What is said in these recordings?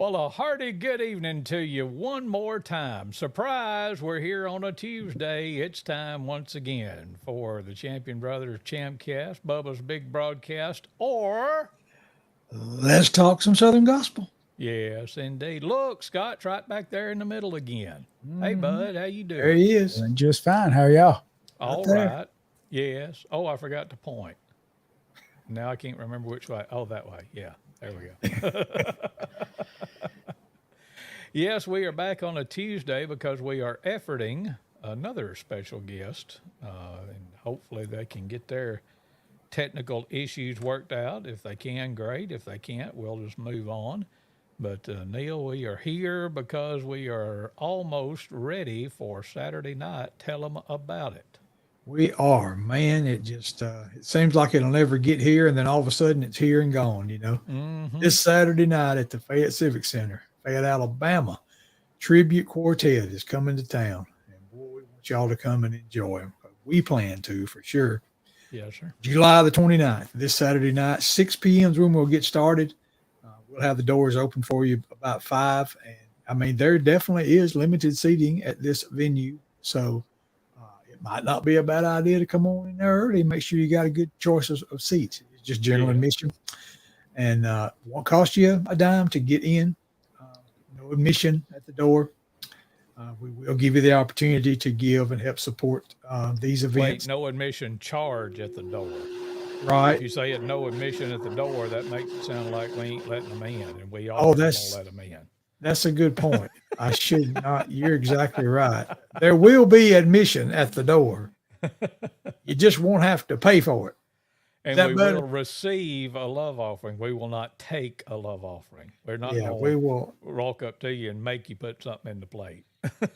Well, a hearty good evening to you one more time. Surprise, we're here on a Tuesday. It's time once again for the Champion Brothers ChampCast, Bubba's Big Broadcast, or. Let's talk some Southern gospel. Yes, indeed. Look, Scott's right back there in the middle again. Hey, bud, how you There doing? he is, Doing just fine. How are y'all? right All there. right. Yes. Oh, I forgot to point. Now I can't remember which way. Oh, that way. Yeah, there we go. Yes, we are back on a Tuesday because we are efforting another special guest, and hopefully they can get their technical issues worked out. If they can, great. If they can't, we'll just move on. But Neal, we are here because we are almost ready for Saturday night. Tell them about it. We are, man. It seems like it'll never get here, and then all of a sudden it's here and gone. Mm-hmm. This Saturday night at the Fayette Civic Center, Fayette, Alabama, Tribute Quartet is coming to town, and boy, we want y'all to come and enjoy them. We plan to for sure. Yes, sir. July the 29th, this Saturday night, 6 p.m. is when we'll get started. We'll have the doors open for you about 5. And I mean, there definitely is limited seating at this venue. So it might not be a bad idea to come on in there early and make sure you got a good choice of seats. It's just general admission. And won't cost you a dime to get in. No admission at the door. We will give you the opportunity to give and help support these events. Wait, no admission charge at the door. Right. If you say it no admission at the door, that makes it sound like we ain't letting them in, and we all Oh, gonna let them in. That's a good point. I should not. You're exactly right. There will be admission at the door. You just won't have to pay for it. And that we better? will receive a love offering. We will not take a love offering. We're not Yeah, going we to will. walk up to you and make you put something in the plate.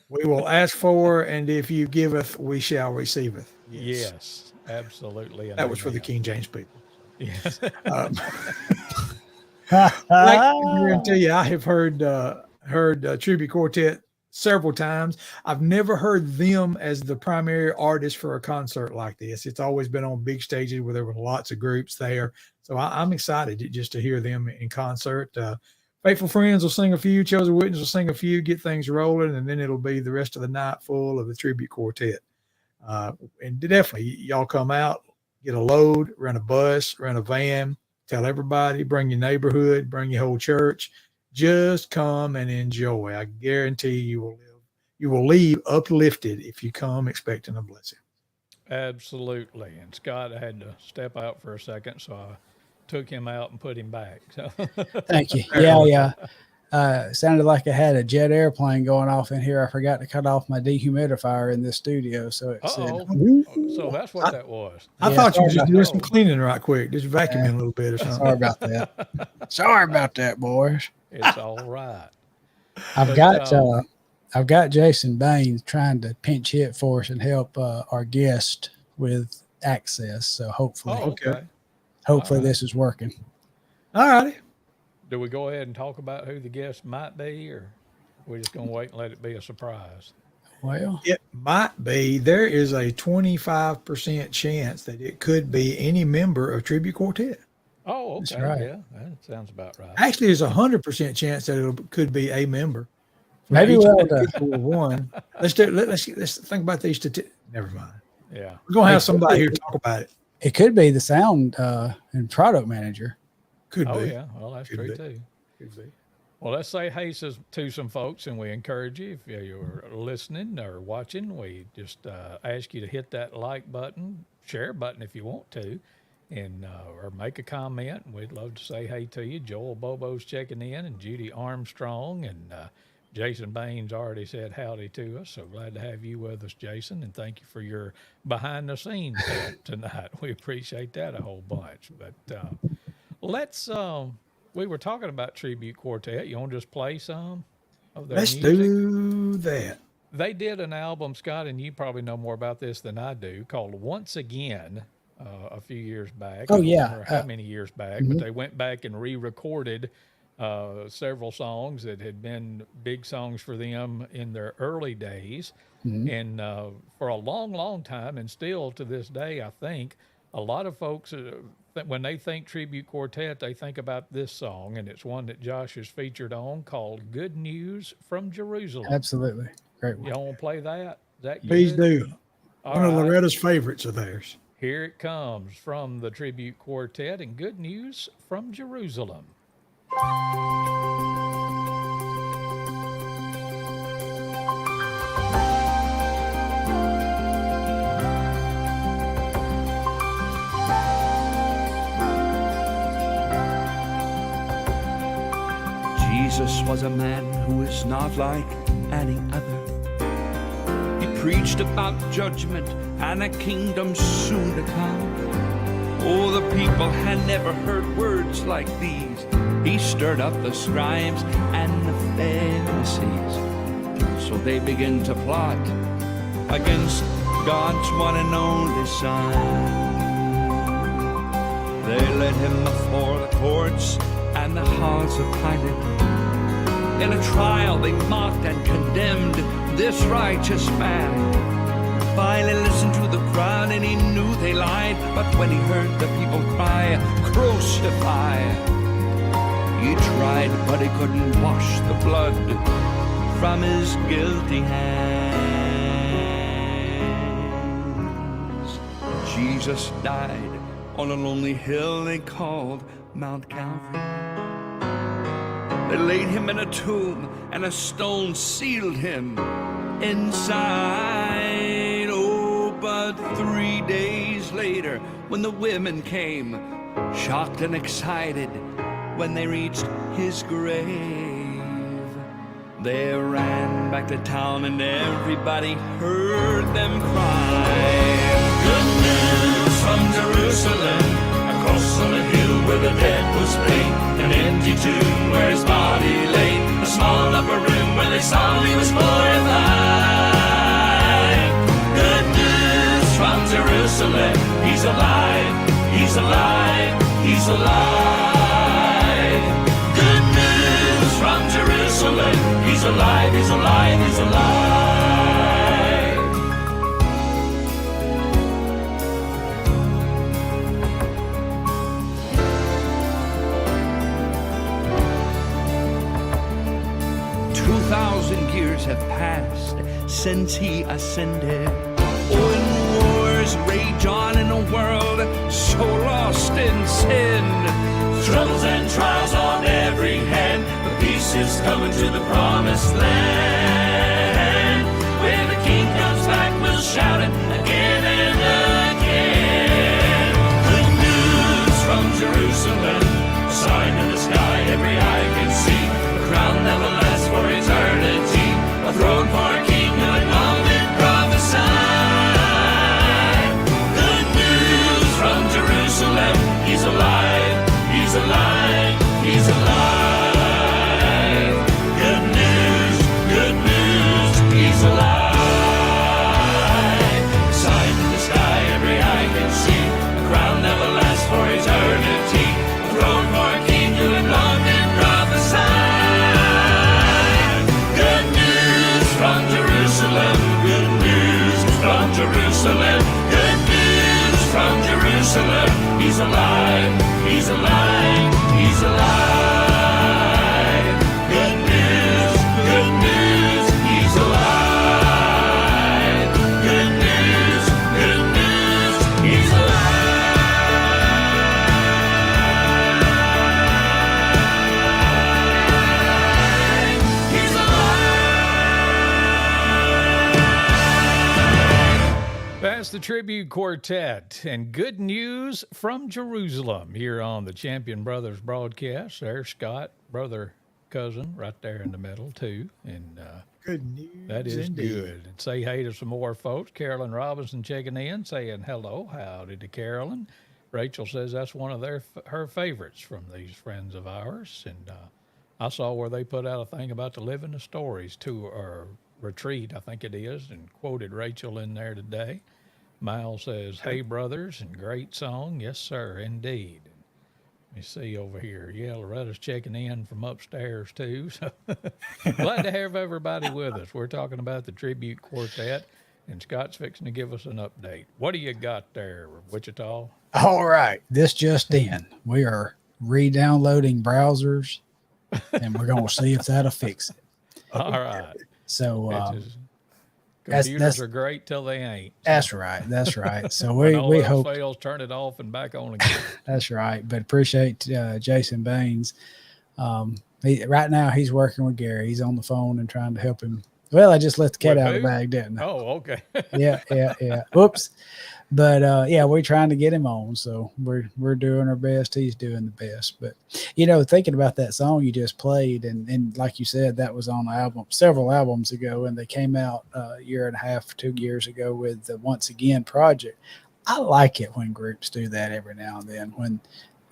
We will ask for, and if you giveth, we shall receiveth. Yes, absolutely. That was for the King James people. Yes. I guarantee you, I have heard Tribute Quartet several times. I've never heard them as the primary artist for a concert like this. It's always been on big stages where there were lots of groups there. So I'm excited just to hear them in concert. Faithful Friends will sing a few, Chosen Witness will sing a few, get things rolling, and then it'll be the rest of the night full of the Tribute Quartet. And definitely, y'all come out, get a load, rent a bus, rent a van, tell everybody, bring your neighborhood, bring your whole church. Just come and enjoy. I guarantee you will leave uplifted if you come expecting a blessing. Absolutely. And Scott, I had to step out for a second, so I took him out and put him back. So. Thank you. Yeah. Sounded like I had a jet airplane going off in here. I forgot to cut off my dehumidifier in this studio, so it said. So that's what that was. I thought you were just doing some cleaning right quick, just vacuuming a little bit or something. Sorry about that. Sorry about that, boys. It's all right. I've got Jason Baines trying to pinch hit for us and help our guest with access. So hopefully, this is working. All righty. Do we go ahead and talk about who the guest might be, or we're just going to wait and let it be a surprise? Well, it might be. There is a 25% chance that it could be any member of Tribute Quartet. Oh, okay. That's right. Yeah, that sounds about right. Actually, there's a 100% chance that it could be a member. Maybe we'll one. Let's think about these statistics. Never mind. Yeah, we're gonna have somebody here talk about it. It could be the sound and product manager. Could be. Oh yeah, well that's true too. Could be. Well, let's say hey to some folks, and we encourage you, if you're listening or watching, we just ask you to hit that like button, share button if you want to, and or make a comment. We'd love to say hey to you. Joel Bobo's checking in, and Judy Armstrong, and Jason Baines already said howdy to us. So glad to have you with us, Jason, and thank you for your behind the scenes tonight. We appreciate that a whole bunch. But let's we were talking about Tribute Quartet. You want to just play some of their music? Let's do that. They did an album, Scott, and you probably know more about this than I do, called Once Again a few years back. Oh, I yeah. don't remember how many years back, but they went back and re-recorded several songs that had been big songs for them in their early days. And for a long, long time, and still to this day, I think, a lot of folks when they think tribute quartet, they think about this song, and it's one that Josh is featured on called "Good News from Jerusalem." Absolutely, great You one. want to play that? Is that Please good? do. All One of right. Loretta's favorites of theirs. Here it comes from the tribute quartet and "Good News from Jerusalem." Jesus was a man who is not like any other. He preached about judgment and a kingdom soon to come. Oh, the people had never heard words like these. He stirred up the scribes and the Pharisees. So they began to plot against God's one and only Son. They led him before the courts and the halls of Pilate. In a trial they mocked and condemned this righteous man. Pilate listened to the crowd and he knew they lied. But when he heard the people cry, "Crucify," he tried, but he couldn't wash the blood from his guilty hands. Jesus died on a lonely hill they called Mount Calvary. They laid him in a tomb, and a stone sealed him inside. Oh, but 3 days later, when the women came, shocked and excited, when they reached his grave, they ran back to town, and everybody heard them cry. Good news from Jerusalem, across on a hill where the dead was laid, an empty tomb where his body lay, a small upper room where they saw he was glorified. Good news from Jerusalem, he's alive, he's alive, he's alive. Good news from Jerusalem, he's alive, he's alive, he's alive. 2,000 years have passed since he ascended. Oh, and wars rage on in a world so lost in sin. Troubles and trials on every hand, but peace is coming to the promised land. When the King comes back, we'll shout it again and again. Good news from Jerusalem, a sign in the sky every eye can see. A crown that will last for eternity, a throne for a king who had long been prophesied. Good news from Jerusalem, he's alive, he's alive, he's alive. Good news, he's alive. A sign in the sky every eye can see, a crown that will last for eternity, a throne for a king who had long been prophesied. Good news from Jerusalem, good news from Jerusalem, good news from Jerusalem. He's alive, he's alive, he's alive. Good news, he's alive. Good news, he's alive. He's alive. That's the tribute quartet and "Good News from Jerusalem" here on the Champion Brothers broadcast. There's Scott, brother, cousin, right there in the middle too, and Good news. that is indeed. good. And say hey to some more folks. Carolyn Robinson checking in, saying hello, howdy to Carolyn. Rachel says that's one of her favorites from these friends of ours, and I saw where they put out a thing about the Living the Stories tour or retreat, I think it is, and quoted Rachel in there today. Mal says, "Hey brothers," and great song. Yes, sir, indeed. Let me see over here. Yeah, Loretta's checking in from upstairs too. So glad to have everybody with us. We're talking about the tribute quartet, and Scott's fixing to give us an update. What do you got there, Wichita? All right. This just in. We are re-downloading browsers, and we're going to see if that'll fix it. All right. So computers are great till they ain't. That's right. That's right. So we hope fails, turn it off and back on again. That's right. But appreciate Jason Baines. Right now he's working with Gary. He's on the phone and trying to help him. Well, I just let the cat out of the bag, didn't I? Oh, okay. Yeah. Whoops. But we're trying to get him on, so we're doing our best. He's doing the best. But thinking about that song you just played, and like you said, that was on several albums ago, and they came out a year and a half, 2 years ago with the Once Again project. I like it when groups do that every now and then. When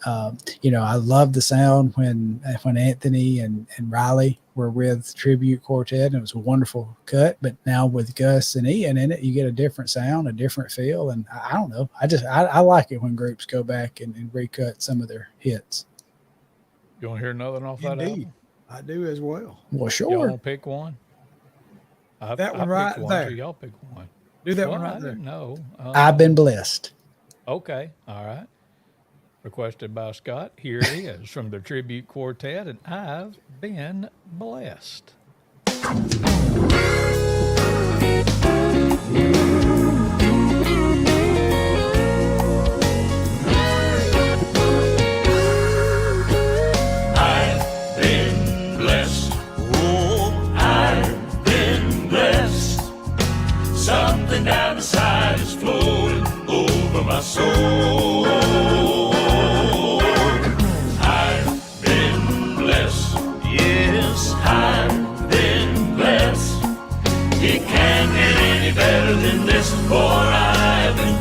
I love the sound when Anthony and Riley were with Tribute Quartet, and it was a wonderful cut. But now with Gus and Ian in it, you get a different sound, a different feel. And I don't know. I like it when groups go back and recut some of their hits. You want to hear another off that album? I do as well. Well, sure. Y'all want to pick one? That one right there. So y'all pick one. Do that one right there. No. I've been blessed. Okay. All right. Requested by Scott. Here it is from the Tribute Quartet, and I've been blessed. I've been blessed. Oh, I've been blessed. Something down the side is flowing over my soul. Better than this, for I've been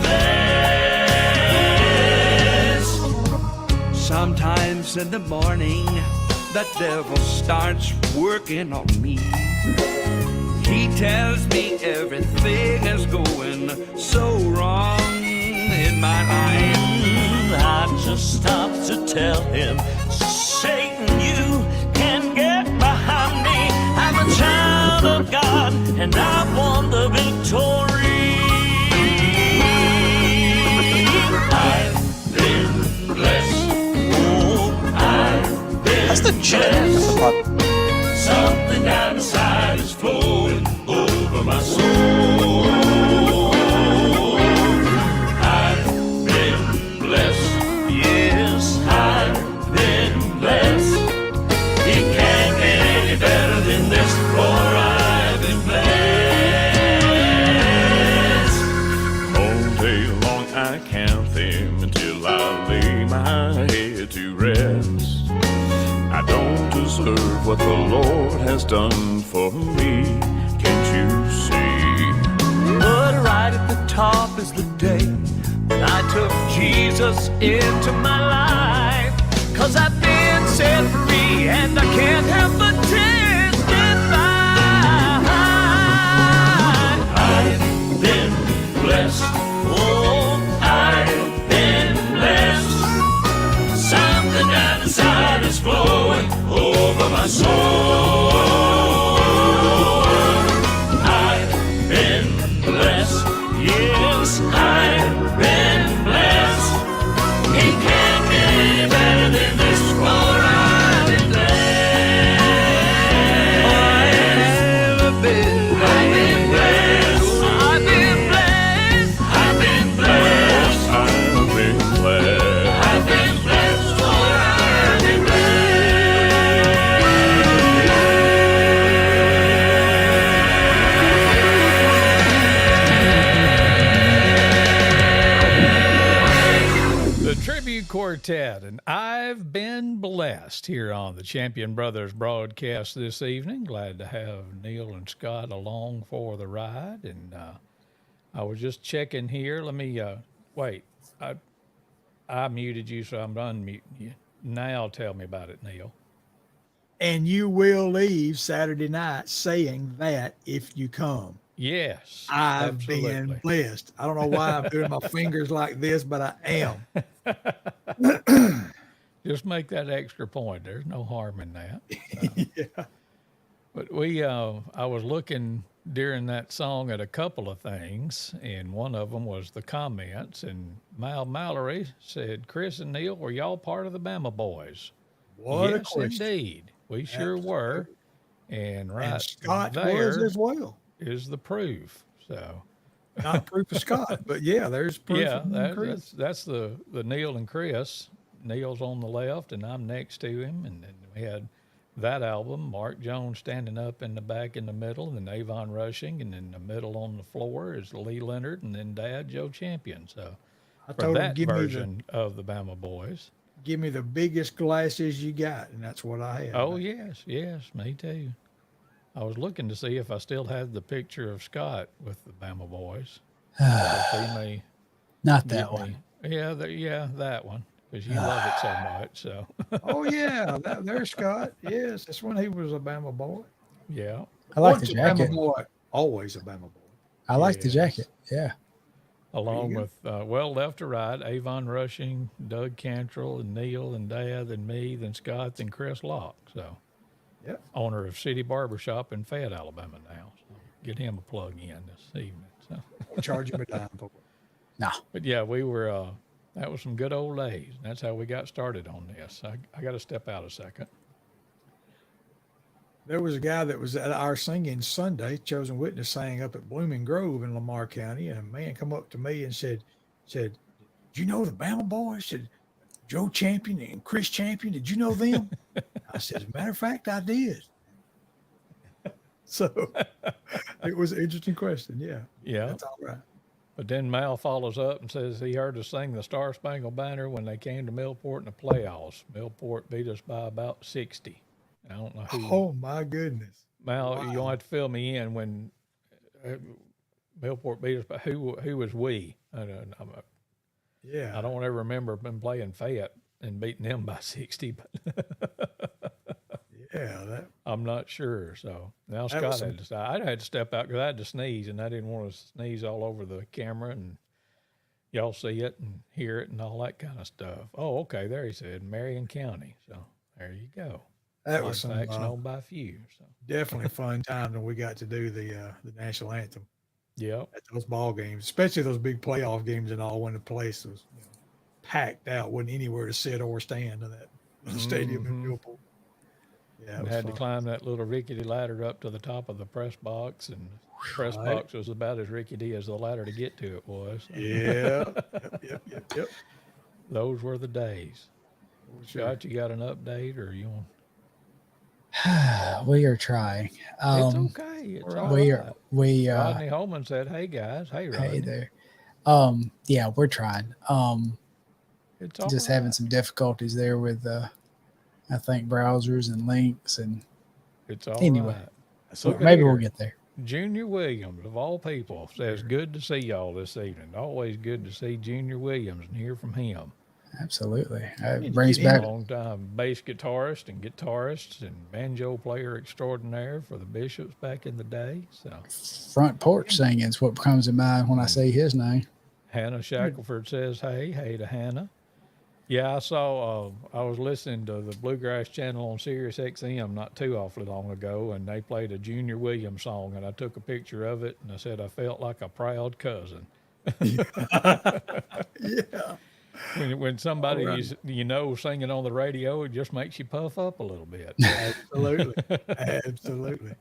blessed. Sometimes in the morning, the devil starts working on me. He tells me everything is going so wrong in my life. I just stop to tell him, Satan, you can get behind me. I'm a child of God, and I won the victory. I've been blessed. Oh, I've been That's the blessed. Something down the side is flowing over my soul. I've been blessed. Yes, I've been blessed. It can't get any better than this, for I've been blessed. All day long I count them until I lay my head to rest. I don't deserve what the Lord has done for me, can't you see? But right at the top is the day when I took Jesus into my life. 'Cause I've been set free and I can't help but testify. I've been blessed. Oh, I've been blessed. Something down inside is flowing over my soul. I've been blessed. Yes, I've been blessed. It can't get any better than this, for I've been blessed. I've been blessed. I've been blessed. I've been blessed. I've been blessed. I've been blessed, for I've been The Tribute Quartet, and I've been blessed here on the Champion Brothers broadcast this evening. Glad to have Neal and Scott along for the ride. And I was just checking here. Let me wait. I muted you, so I'm unmuting you. Now tell me about it, Neal. And you will leave Saturday night saying that if you come. Yes. I've absolutely. been blessed. I don't know why I'm doing my fingers like this, but I am. Just make that extra point. There's no harm in that. Yeah. But I was looking during that song at a couple of things, and one of them was the comments. And Mal Mallory said, "Chris and Neal, were y'all part of the Bama Boys?" What a Yes, question. indeed, we sure were. Absolutely. And And right Scott was there as well. is the proof. So Not proof of Scott, but yeah, there's proof yeah, of me and Chris. that's the Neal and Chris. Neal's on the left, and I'm next to him. And then we had that album, Mark Jones standing up in the back in the middle, and then Avon Rushing, and in the middle on the floor is Lee Leonard, and then Dad Joe Champion. So I for told him, that version of the Bama Boys. give me the biggest glasses you got, and that's what I had. Oh yes, yes, me too. I was looking to see if I still had the picture of Scott with the Bama Boys. He may Not give that me, one. yeah, that one, because you love it so much. So Oh yeah, there's Scott. Yes, that's when he was a Bama boy. yeah, I like the Once a jacket. Bama boy, always a Bama boy. I like the Yes. jacket. Yeah. along go. with left to right, Avon Rushing, Doug Cantrell, and Neal, and Dad, and me, then Scott, then Chris Locke. So Yep. owner of City Barbershop in Fayette, Alabama now. So get him a plug in this evening. So, I'll charge him a dime for it. No. but yeah, we were. That was some good old days. That's how we got started on this. I got to step out a second. There was a guy that was at our singing Sunday, chosen witness, sang up at Blooming Grove in Lamar County, and a man come up to me and said, "Do you know the Bama boys?" Said Joe Champion and Chris Champion. Did you know them? I said, as a matter of fact, I did. So it was an interesting question. Yeah, Yeah. that's all right. But then Mal follows up and says he heard us sing the Star Spangled Banner when they came to Millport in the playoffs. Millport beat us by about 60. I don't know who. Oh my goodness. Mal, Wow. you're going to have to fill me in when Millport beat us by who was we? I Yeah. don't ever remember them playing Fayette and beating them by 60, but Yeah. That I'm not sure. So now That was Scott had to decide. I had to step out because I had to sneeze, and I didn't want to sneeze all over the camera and y'all see it and hear it and all that kind of stuff. Oh, okay. There he said Marion County. So there you go. was some Facts known by few. So definitely fun time when we got to do the national anthem yep. at those ball games, especially those big playoff games and all, when the place was packed out, wasn't anywhere to sit or stand in that stadium in Millport. Yeah, it And was had fun. to climb that little rickety ladder up to the top of the press box, and the press Right. box was about as rickety as the ladder to get to it was. So Yeah. Yep. those were the days. For sure. Scott, you got an update, or you want? We are trying. It's okay. It's all We right. are we Rodney Holman said, "Hey guys, hey Rodney, hey there. Yeah, we're trying. it's all Just right." having some difficulties there with I think browsers and links, and It's all anyway. right. So Look at maybe here. we'll get there. Junior Williams, of all people, says, "Good to see y'all this evening. Always good to see Junior Williams and hear from him. Absolutely. need It to brings get in back Long time bass guitarist and banjo player extraordinaire for the Bishops back in the day." So front porch singing is what comes to mind when I say his name. Hannah Shackelford says, hey to Hannah. Yeah, I saw, I was listening to the Bluegrass channel on Sirius XM not too awfully long ago, and they played a Junior Williams song, and I took a picture of it, and I said I felt like a proud cousin. Yeah. When somebody All right. is, singing on the radio, it just makes you puff up a little bit. Absolutely. Absolutely.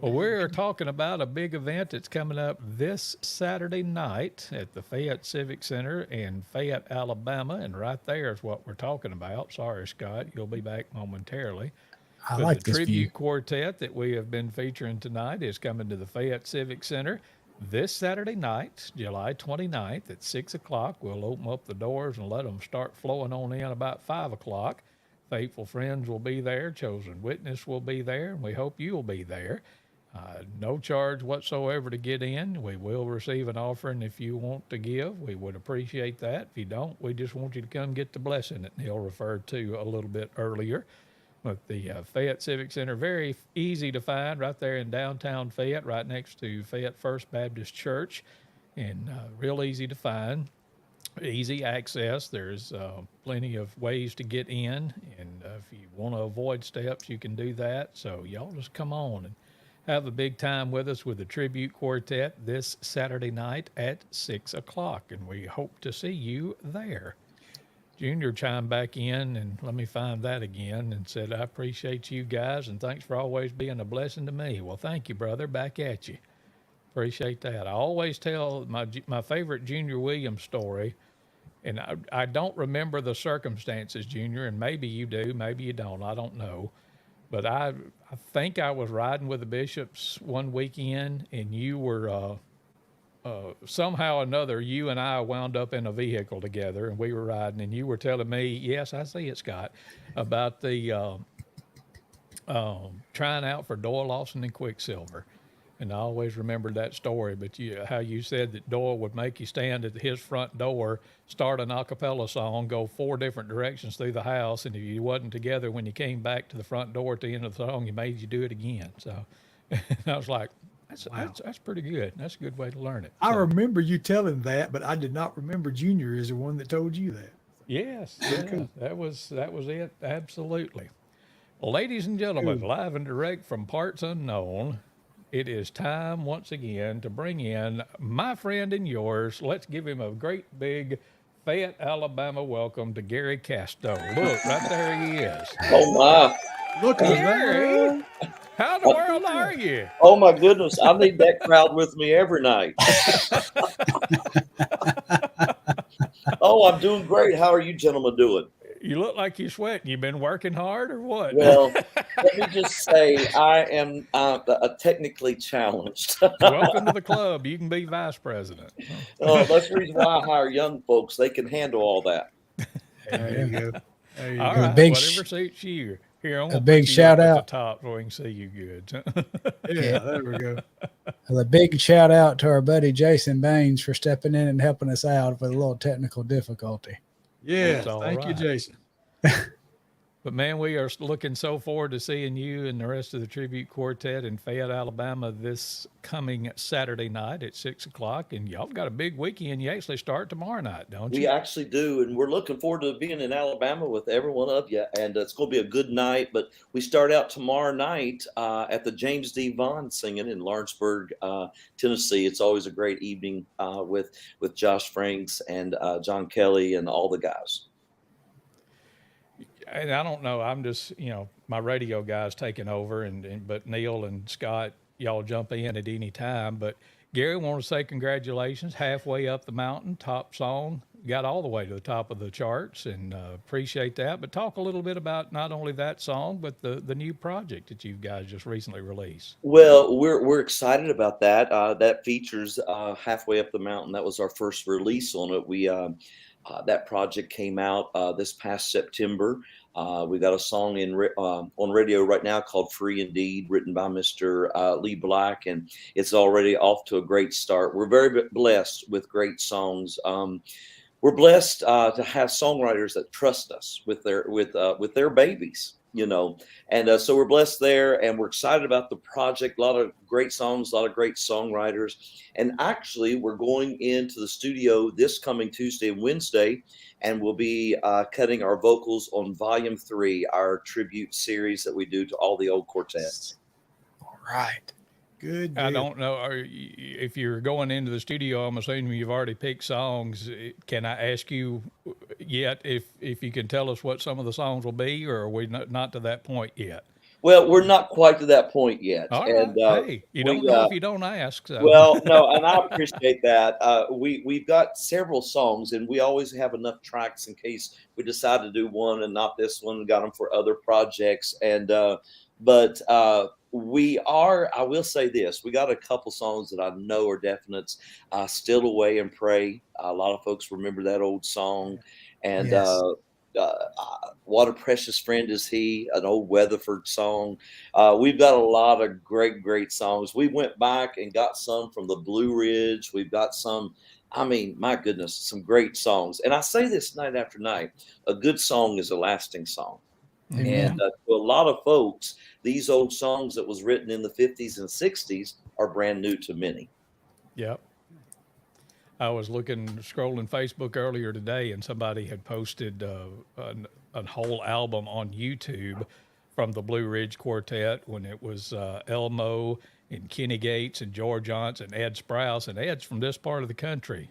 Well, we're talking about a big event that's coming up this Saturday night at the Fayette Civic Center in Fayette, Alabama. And right there is what we're talking about. Sorry, Scott, you'll be back momentarily. I But like the this tribute view. quartet that we have been featuring tonight is coming to the Fayette Civic Center this Saturday night, July 29th at 6 o'clock. We'll open up the doors and let them start flowing on in about 5 o'clock. Faithful friends will be there. Chosen witness will be there. And we hope you'll be there. No charge whatsoever to get in. We will receive an offering if you want to give. We would appreciate that. If you don't, we just want you to come get the blessing that Neal referred to a little bit earlier. But the Fayette Civic Center, very easy to find right there in downtown Fayette, right next to Fayette First Baptist Church, and real easy to find. Easy access. There's plenty of ways to get in, and if you want to avoid steps, you can do that. So y'all just come on and have a big time with us with the tribute quartet this Saturday night at 6 o'clock, and we hope to see you there. Junior chimed back in, and let me find that again, and said, I appreciate you guys, and thanks for always being a blessing to me. Well, thank you, brother. Back at you. Appreciate that. I always tell my favorite Junior Williams story, and I don't remember the circumstances, Junior, and maybe you do, maybe you don't. I don't know. But I think I was riding with the Bishops one weekend, and you were somehow or another, you and I wound up in a vehicle together, and we were riding, and you were telling me, yes, I see it, Scott, about the trying out for Doyle Lawson and Quicksilver. And I always remembered that story, but how you said that Doyle would make you stand at his front door, start an a cappella song, go 4 different directions through the house, and if you wasn't together when you came back to the front door at the end of the song, he made you do it again. So I was like, that's pretty good. That's a good way to learn it. I remember you telling that, but I did not remember Junior is the one that told you that. Yes, yeah, that was it. Absolutely. Well, ladies and gentlemen, live and direct from parts unknown, it is time once again to bring in my friend and yours. Let's give him a great big Fayette, Alabama welcome to Gary Casto. Look, right there he is. Oh my! Look at Gary, how in the world are you? Oh my goodness! I need that crowd with me every night. Oh, I'm doing great. How are you gentlemen doing? You look like you're sweating. You been working hard or what? Well, let me just say I am technically challenged. Welcome to the club. You can be vice president. Oh, that's the reason why I hire young folks. They can handle all that. There you go. There you All go. right, whatever suits you. Here, I'm a big shout out at the top so we can see you good. Yeah, there we go. A big shout out to our buddy Jason Baines for stepping in and helping us out with a little technical difficulty. Yeah, all thank you, right. Jason. But man, we are looking so forward to seeing you and the rest of the tribute quartet in Fayette, Alabama this coming Saturday night at 6 o'clock. And y'all got a big weekend. You actually start tomorrow night, don't you? We actually do, and we're looking forward to being in Alabama with every one of you. And it's going to be a good night. But we start out tomorrow night at the James D. Vaughn singing in Lawrenceburg, Tennessee. It's always a great evening with Josh Franks and John Kelly and all the guys. And I don't know. I'm just, my radio guy's taking over, but Neal and Scott, y'all jump in at any time. But Gary, want to say congratulations, halfway up the mountain, top song, got all the way to the top of the charts, and appreciate that. But talk a little bit about not only that song, but the new project that you guys just recently released. Well, we're excited about that. That features Halfway Up the Mountain. That was our first release on it. We that project came out this past September. We got a song on radio right now called Free Indeed, written by Mr. Lee Black, and it's already off to a great start. We're very blessed with great songs. We're blessed to have songwriters that trust us with their babies, and so we're blessed there, and we're excited about the project. A lot of great songs, a lot of great songwriters, and actually we're going into the studio this coming Tuesday and Wednesday, and we'll be cutting our vocals on Volume 3, our tribute series that we do to all the old quartets. All right. Good deal. I don't know if you're going into the studio. I'm assuming you've already picked songs. Can I ask you yet if you can tell us what some of the songs will be, or are we not to that point yet? Well, we're not quite to that point yet. All right. And, hey, you don't know if you don't ask. So. Well, no, and I appreciate that. We've got several songs, and we always have enough tracks in case we decide to do one and not this one. Got them for other projects, and but I will say this, we got a couple songs that I know are definites. Still Away and Pray. A lot of folks remember that old song. And Yes. What a Precious Friend Is He, an old Weatherford song. We've got a lot of great songs. We went back and got some from the Blue Ridge. We've got some, my goodness, some great songs. And I say this night after night, a good song is a lasting song. Amen. And to a lot of folks, these old songs that was written in the 50s and 60s are brand new to many. Yep. I was scrolling Facebook earlier today, and somebody had posted a whole album on YouTube from the Blue Ridge Quartet when it was Elmo and Kenny Gates and George Johnson, Ed Sprouse, and Ed's from this part of the country.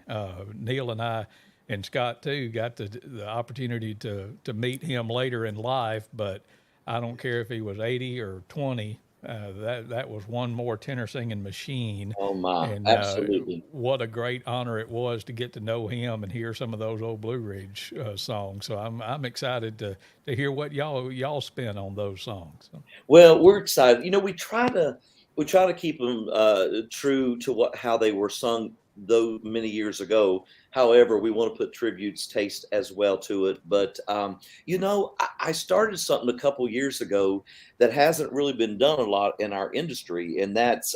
Neal and I and Scott too got the opportunity to meet him later in life, but I don't care if he was 80 or 20. That was one more tenor singing machine. Oh my, And absolutely. what a great honor it was to get to know him and hear some of those old Blue Ridge songs. So I'm excited to hear what y'all spin on those songs. Well, we're excited. We try to keep them true to how they were sung though many years ago. However, we want to put tributes taste as well to it. But I started something a couple years ago that hasn't really been done a lot in our industry, and that's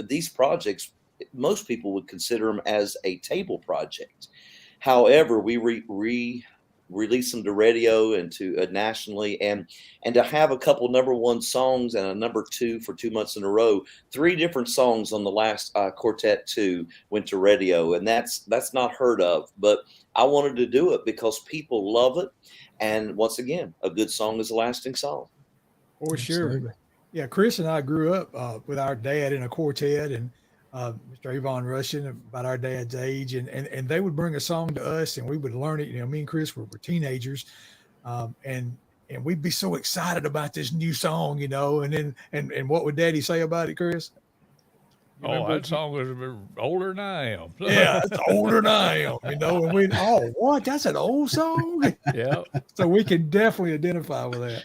these projects. Most people would consider them as a table project. However, we release them to radio and to nationally, and to have a couple #1 songs and a #2 for 2 months in a row. 3 different songs on the last Quartet 2 went to radio, and that's not heard of. But I wanted to do it because people love it, and once again, a good song is a lasting song. For sure. Absolutely. Yeah, Chris and I grew up with our dad in a quartet, and Mr. Avon Russian, about our dad's age, and they would bring a song to us, and we would learn it. Me and Chris were teenagers, and we'd be so excited about this new song, and then and what would Daddy say about it, Chris? That song was older than I am. Yeah, it's older than I am, and we, what? That's an old song? Yeah. So we can definitely identify with that.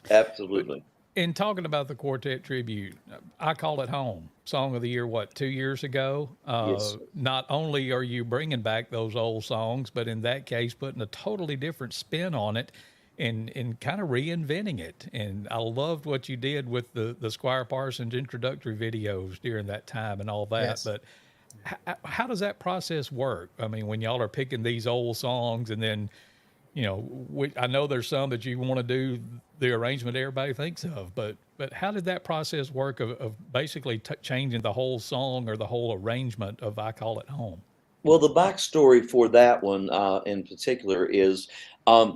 Absolutely. In talking about the quartet tribute, I Call It Home, Song of the Year, 2 years ago? Yes. Not only are you bringing back those old songs, but in that case, putting a totally different spin on it and kind of reinventing it. And I loved what you did with the Squire Parsons introductory videos during that time and all that. Yes. But how does that process work? I mean, when y'all are picking these old songs and then, I know there's some that you want to do the arrangement everybody thinks of, but how did that process work of basically changing the whole song or the whole arrangement of I Call It Home? Well, the backstory for that one in particular is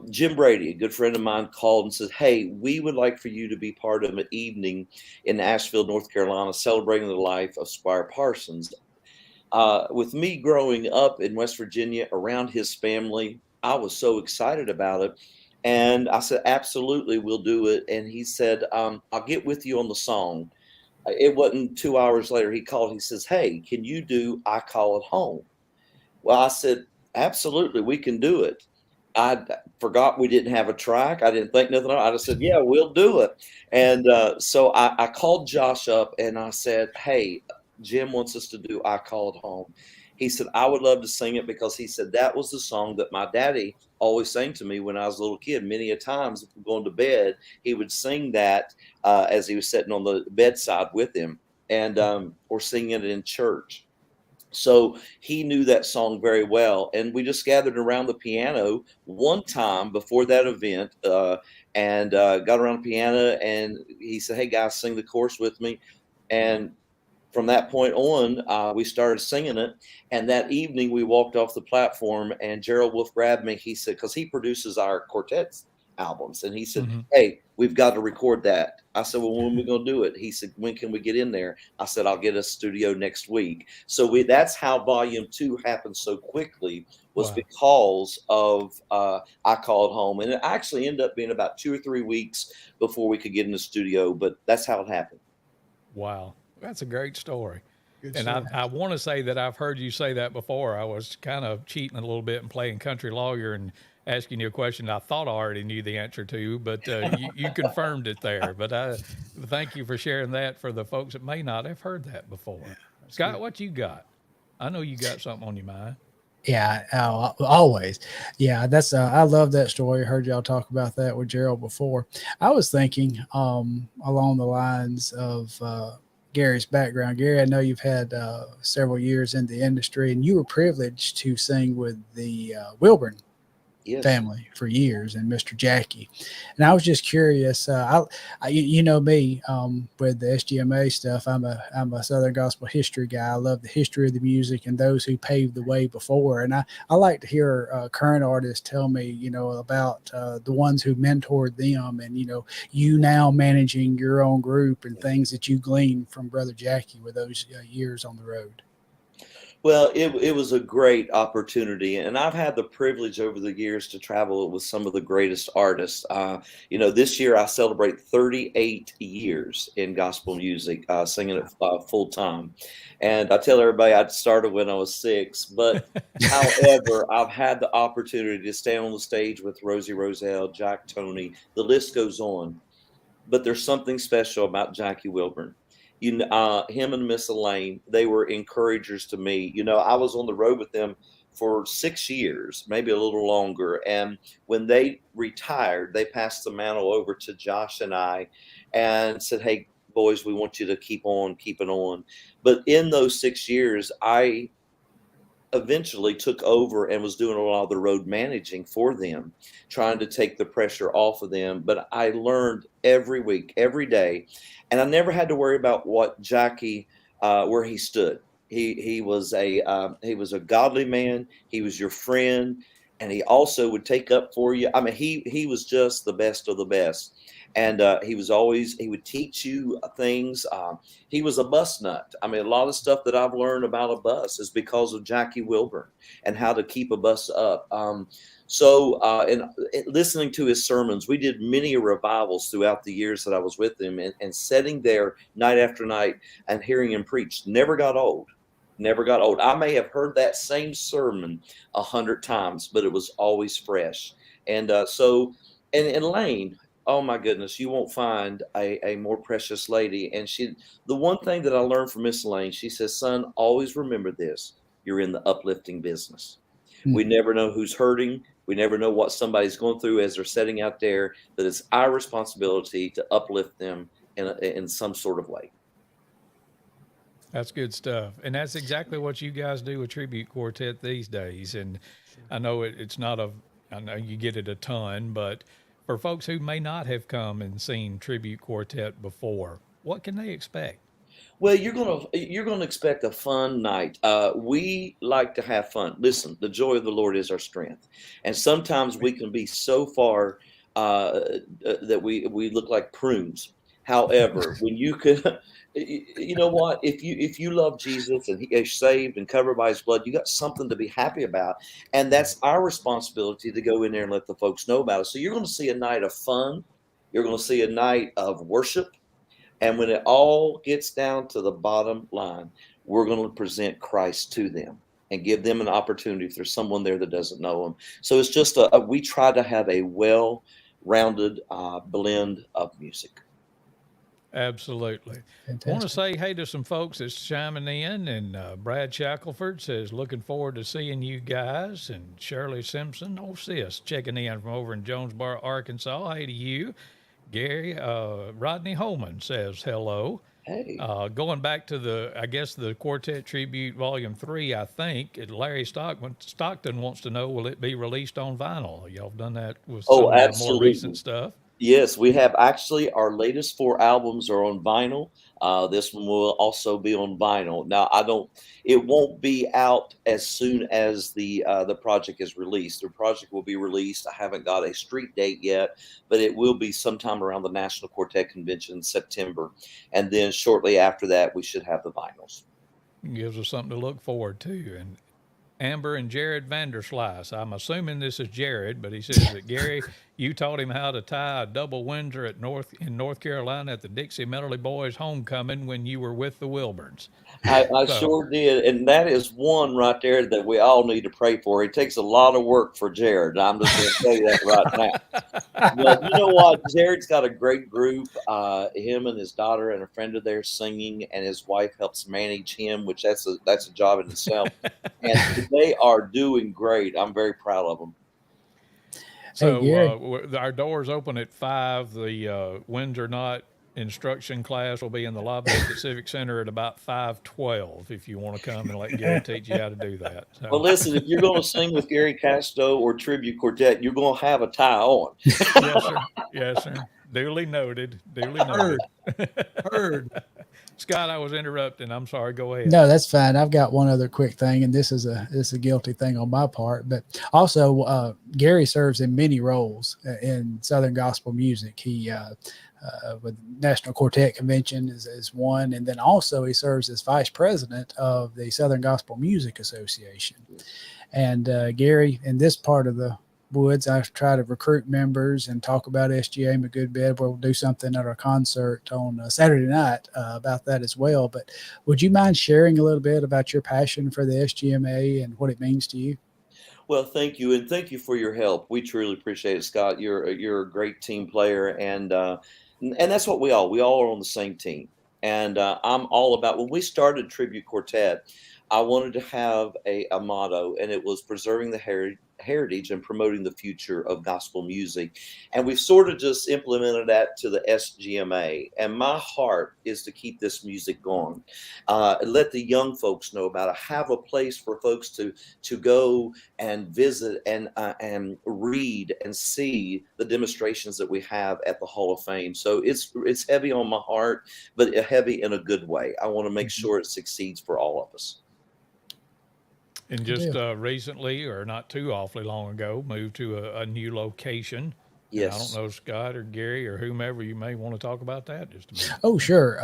Jim Brady, a good friend of mine, called and said, "Hey, we would like for you to be part of an evening in Asheville, North Carolina, celebrating the life of Squire Parsons." With me growing up in West Virginia around his family, I was so excited about it. And I said, "Absolutely, we'll do it." And he said, "I'll get with you on the song." It wasn't 2 hours later, he called. He says, "Hey, can you do I Call It Home?" Well, I said, "Absolutely, we can do it." I forgot we didn't have a track. I didn't think nothing of it. I just said, "Yeah, we'll do it." And so I called Josh up and I said, "Hey, Jim wants us to do I Call It Home." He said, "I would love to sing it," because he said that was the song that my daddy always sang to me when I was a little kid. Many a times going to bed, he would sing that as he was sitting on the bedside with him, and or singing it in church. So he knew that song very well. And we just gathered around the piano one time before that event and got around the piano. And he said, "Hey, guys, sing the chorus with me." And from that point on, we started singing it. And that evening we walked off the platform and Gerald Wolf grabbed me. He said, because he produces our quartets albums. And he said, "Hey, we've got to record that." I said, "Well, when are we going to do it?" He said, "When can we get in there?" I said, "I'll get a studio next week." So that's how volume 2 happened so quickly, was because of I Call It Home. And it actually ended up being about 2 or 3 weeks before we could get in the studio, but that's how it happened. Wow. That's a great story. Good And stuff. I want to say that I've heard you say that before. I was kind of cheating a little bit and playing country lawyer and asking you a question I thought I already knew the answer to, but you confirmed it there. But thank you for sharing that for the folks that may not have heard that before. Yeah, Scott, what you got? I know you got something on your mind. Yeah, always. Yeah, that's I love that story. Heard y'all talk about that with Gerald before. I was thinking along the lines of Gary's background. Gary, I know you've had several years in the industry, and you were privileged to sing with the Wilburn Yes. family for years, and Mr. Jackie. And I was just curious. You know me, with the SGMA stuff. I'm a Southern Gospel history guy. I love the history of the music and those who paved the way before. And I like to hear current artists tell me, about the ones who mentored them, and you now managing your own group and things that you gleaned from Brother Jackie with those years on the road. Well, it was a great opportunity, and I've had the privilege over the years to travel with some of the greatest artists. This year I celebrate 38 years in gospel music, singing it full time. And I tell everybody I started when I was 6, but however, I've had the opportunity to stand on the stage with Rosie Roselle, Jack Tony, the list goes on. But there's something special about Jackie Wilburn. Him and Miss Elaine, they were encouragers to me. I was on the road with them for 6 years, maybe a little longer. And when they retired, they passed the mantle over to Josh and I and said, "Hey, boys, we want you to keep on keeping on." But in those 6 years, I eventually took over and was doing a lot of the road managing for them, trying to take the pressure off of them. But I learned every week, every day, and I never had to worry about what Jackie, where he stood. He was a godly man. He was your friend, and he also would take up for you. I mean, he was just the best of the best. And he would teach you things. He was a bus nut. I mean, a lot of stuff that I've learned about a bus is because of Jackie Wilburn and how to keep a bus up. And listening to his sermons, we did many revivals throughout the years that I was with him, and sitting there night after night and hearing him preach never got old. Never got old. I may have heard that same sermon 100 times, but it was always fresh. And and Lane, oh my goodness, you won't find a more precious lady. And the one thing that I learned from Miss Lane, she says, "Son, always remember this. You're in the uplifting business. We never know who's hurting. We never know what somebody's going through as they're setting out there, but it's our responsibility to uplift them in some sort of way." That's good stuff. And that's exactly what you guys do with Tribute Quartet these days. And I know I know you get it a ton, but for folks who may not have come and seen Tribute Quartet before, what can they expect? Well, you're gonna expect a fun night. We like to have fun. Listen, the joy of the Lord is our strength, and sometimes we can be so far that we look like prunes. However, when you could, you know what? If you love Jesus and He is saved and covered by His blood, you got something to be happy about, and that's our responsibility to go in there and let the folks know about it. So you're going to see a night of fun. You're going to see a night of worship. And when it all gets down to the bottom line, we're going to present Christ to them and give them an opportunity if there's someone there that doesn't know Him. So it's just we try to have a well-rounded blend of music. Absolutely. Fantastic. I want to say hey to some folks that's chiming in, and Brad Shackelford says, looking forward to seeing you guys. And Shirley Simpson, oh sis, checking in from over in Jonesboro, Arkansas. Hey to you. Gary, Rodney Holman says hello. Hey. Going back to the Quartet Tribute Volume 3, I think, Larry Stockton wants to know, will it be released on vinyl? Y'all have done that with some of the more recent stuff? Yes, we have actually our latest 4 albums are on vinyl. This one will also be on vinyl. Now, it won't be out as soon as the project is released. The project will be released. I haven't got a street date yet, but it will be sometime around the National Quartet Convention in September. And then shortly after that, we should have the vinyls. Gives us something to look forward to. And Amber and Jared Vanderslice. I'm assuming this is Jared, but he says that Gary, you taught him how to tie a double Windsor in North Carolina at the Dixie Melody Boys homecoming when you were with the Wilburns. I sure did, and that is one right there that we all need to pray for. It takes a lot of work for Jared. I'm just going to tell you that right now. But you know what? Jared's got a great group. Him and his daughter and a friend of theirs singing, and his wife helps manage him, which that's a job in itself. And they are doing great. I'm very proud of them. So our doors open at 5. The Windsor Knot instruction class will be in the lobby at the Civic Center at about 5:12 if you want to come and let Gary teach you how to do that. So. Well, listen, if you're going to sing with Gary Casto or Tribute Quartet, you're going to have a tie on. Yes, sir. Yes, sir. Duly noted. Duly noted. Heard. Scott, I was interrupting. I'm sorry. Go ahead. No, that's fine. I've got one other quick thing, and this is a guilty thing on my part. But also, Gary serves in many roles in Southern gospel music. He with National Quartet Convention is one, and then also he serves as vice president of the Southern Gospel Music Association. And Gary, in this part of the woods, I try to recruit members and talk about SGA a good bit. We'll do something at our concert on Saturday night about that as well. But would you mind sharing a little bit about your passion for the SGMA and what it means to you? Well, thank you, and thank you for your help. We truly appreciate it, Scott. You're a great team player, and that's what we all are on the same team. And I'm all about, when we started Tribute Quartet, I wanted to have a motto, and it was preserving the heritage and promoting the future of gospel music. And we've sort of just implemented that to the SGMA. And my heart is to keep this music going. Let the young folks know about it. Have a place for folks to go and visit and read and see the demonstrations that we have at the Hall of Fame. So it's heavy on my heart, but heavy in a good way. I want to make sure it succeeds for all of us. And just recently, or not too awfully long ago, moved to a new location. Yes. And I don't know, Scott or Gary or whomever, you may want to talk about that just a minute. Oh, sure.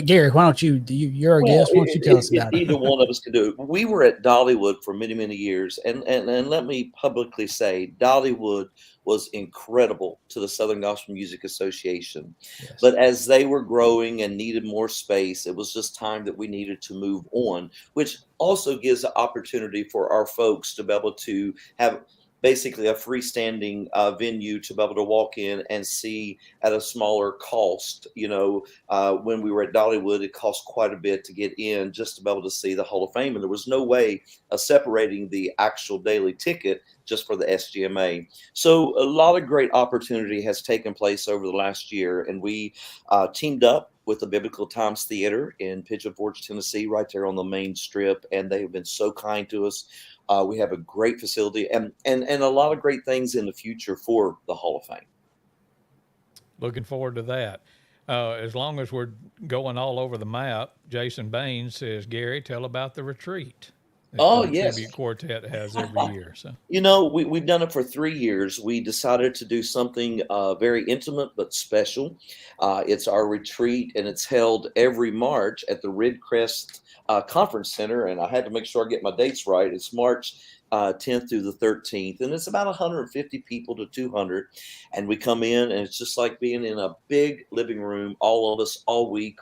Gary, why don't you're a guest. Why don't you tell us about it? Either one of us can do it. We were at Dollywood for many, many years. And let me publicly say, Dollywood was incredible to the Southern Gospel Music Association. Yes. But as they were growing and needed more space, it was just time that we needed to move on, which also gives the opportunity for our folks to be able to have basically a freestanding venue to be able to walk in and see at a smaller cost. When we were at Dollywood, it cost quite a bit to get in just to be able to see the Hall of Fame. And there was no way of separating the actual daily ticket just for the SGMA. So a lot of great opportunity has taken place over the last year. And we teamed up with the Biblical Times Theater in Pigeon Forge, Tennessee, right there on the main strip. And they have been so kind to us. We have a great facility and a lot of great things in the future for the Hall of Fame. Looking forward to that. As long as we're going all over the map, Jason Baines says, Gary, tell about the retreat. Oh, yes. Tribute Quartet has every year. So we've done it for 3 years. We decided to do something very intimate but special. It's our retreat, and it's held every March at the Red Crest Conference Center, and I had to make sure I get my dates right. It's March 10th through the 13th, and it's about 150 people to 200, and we come in, and it's just like being in a big living room, all of us, all week.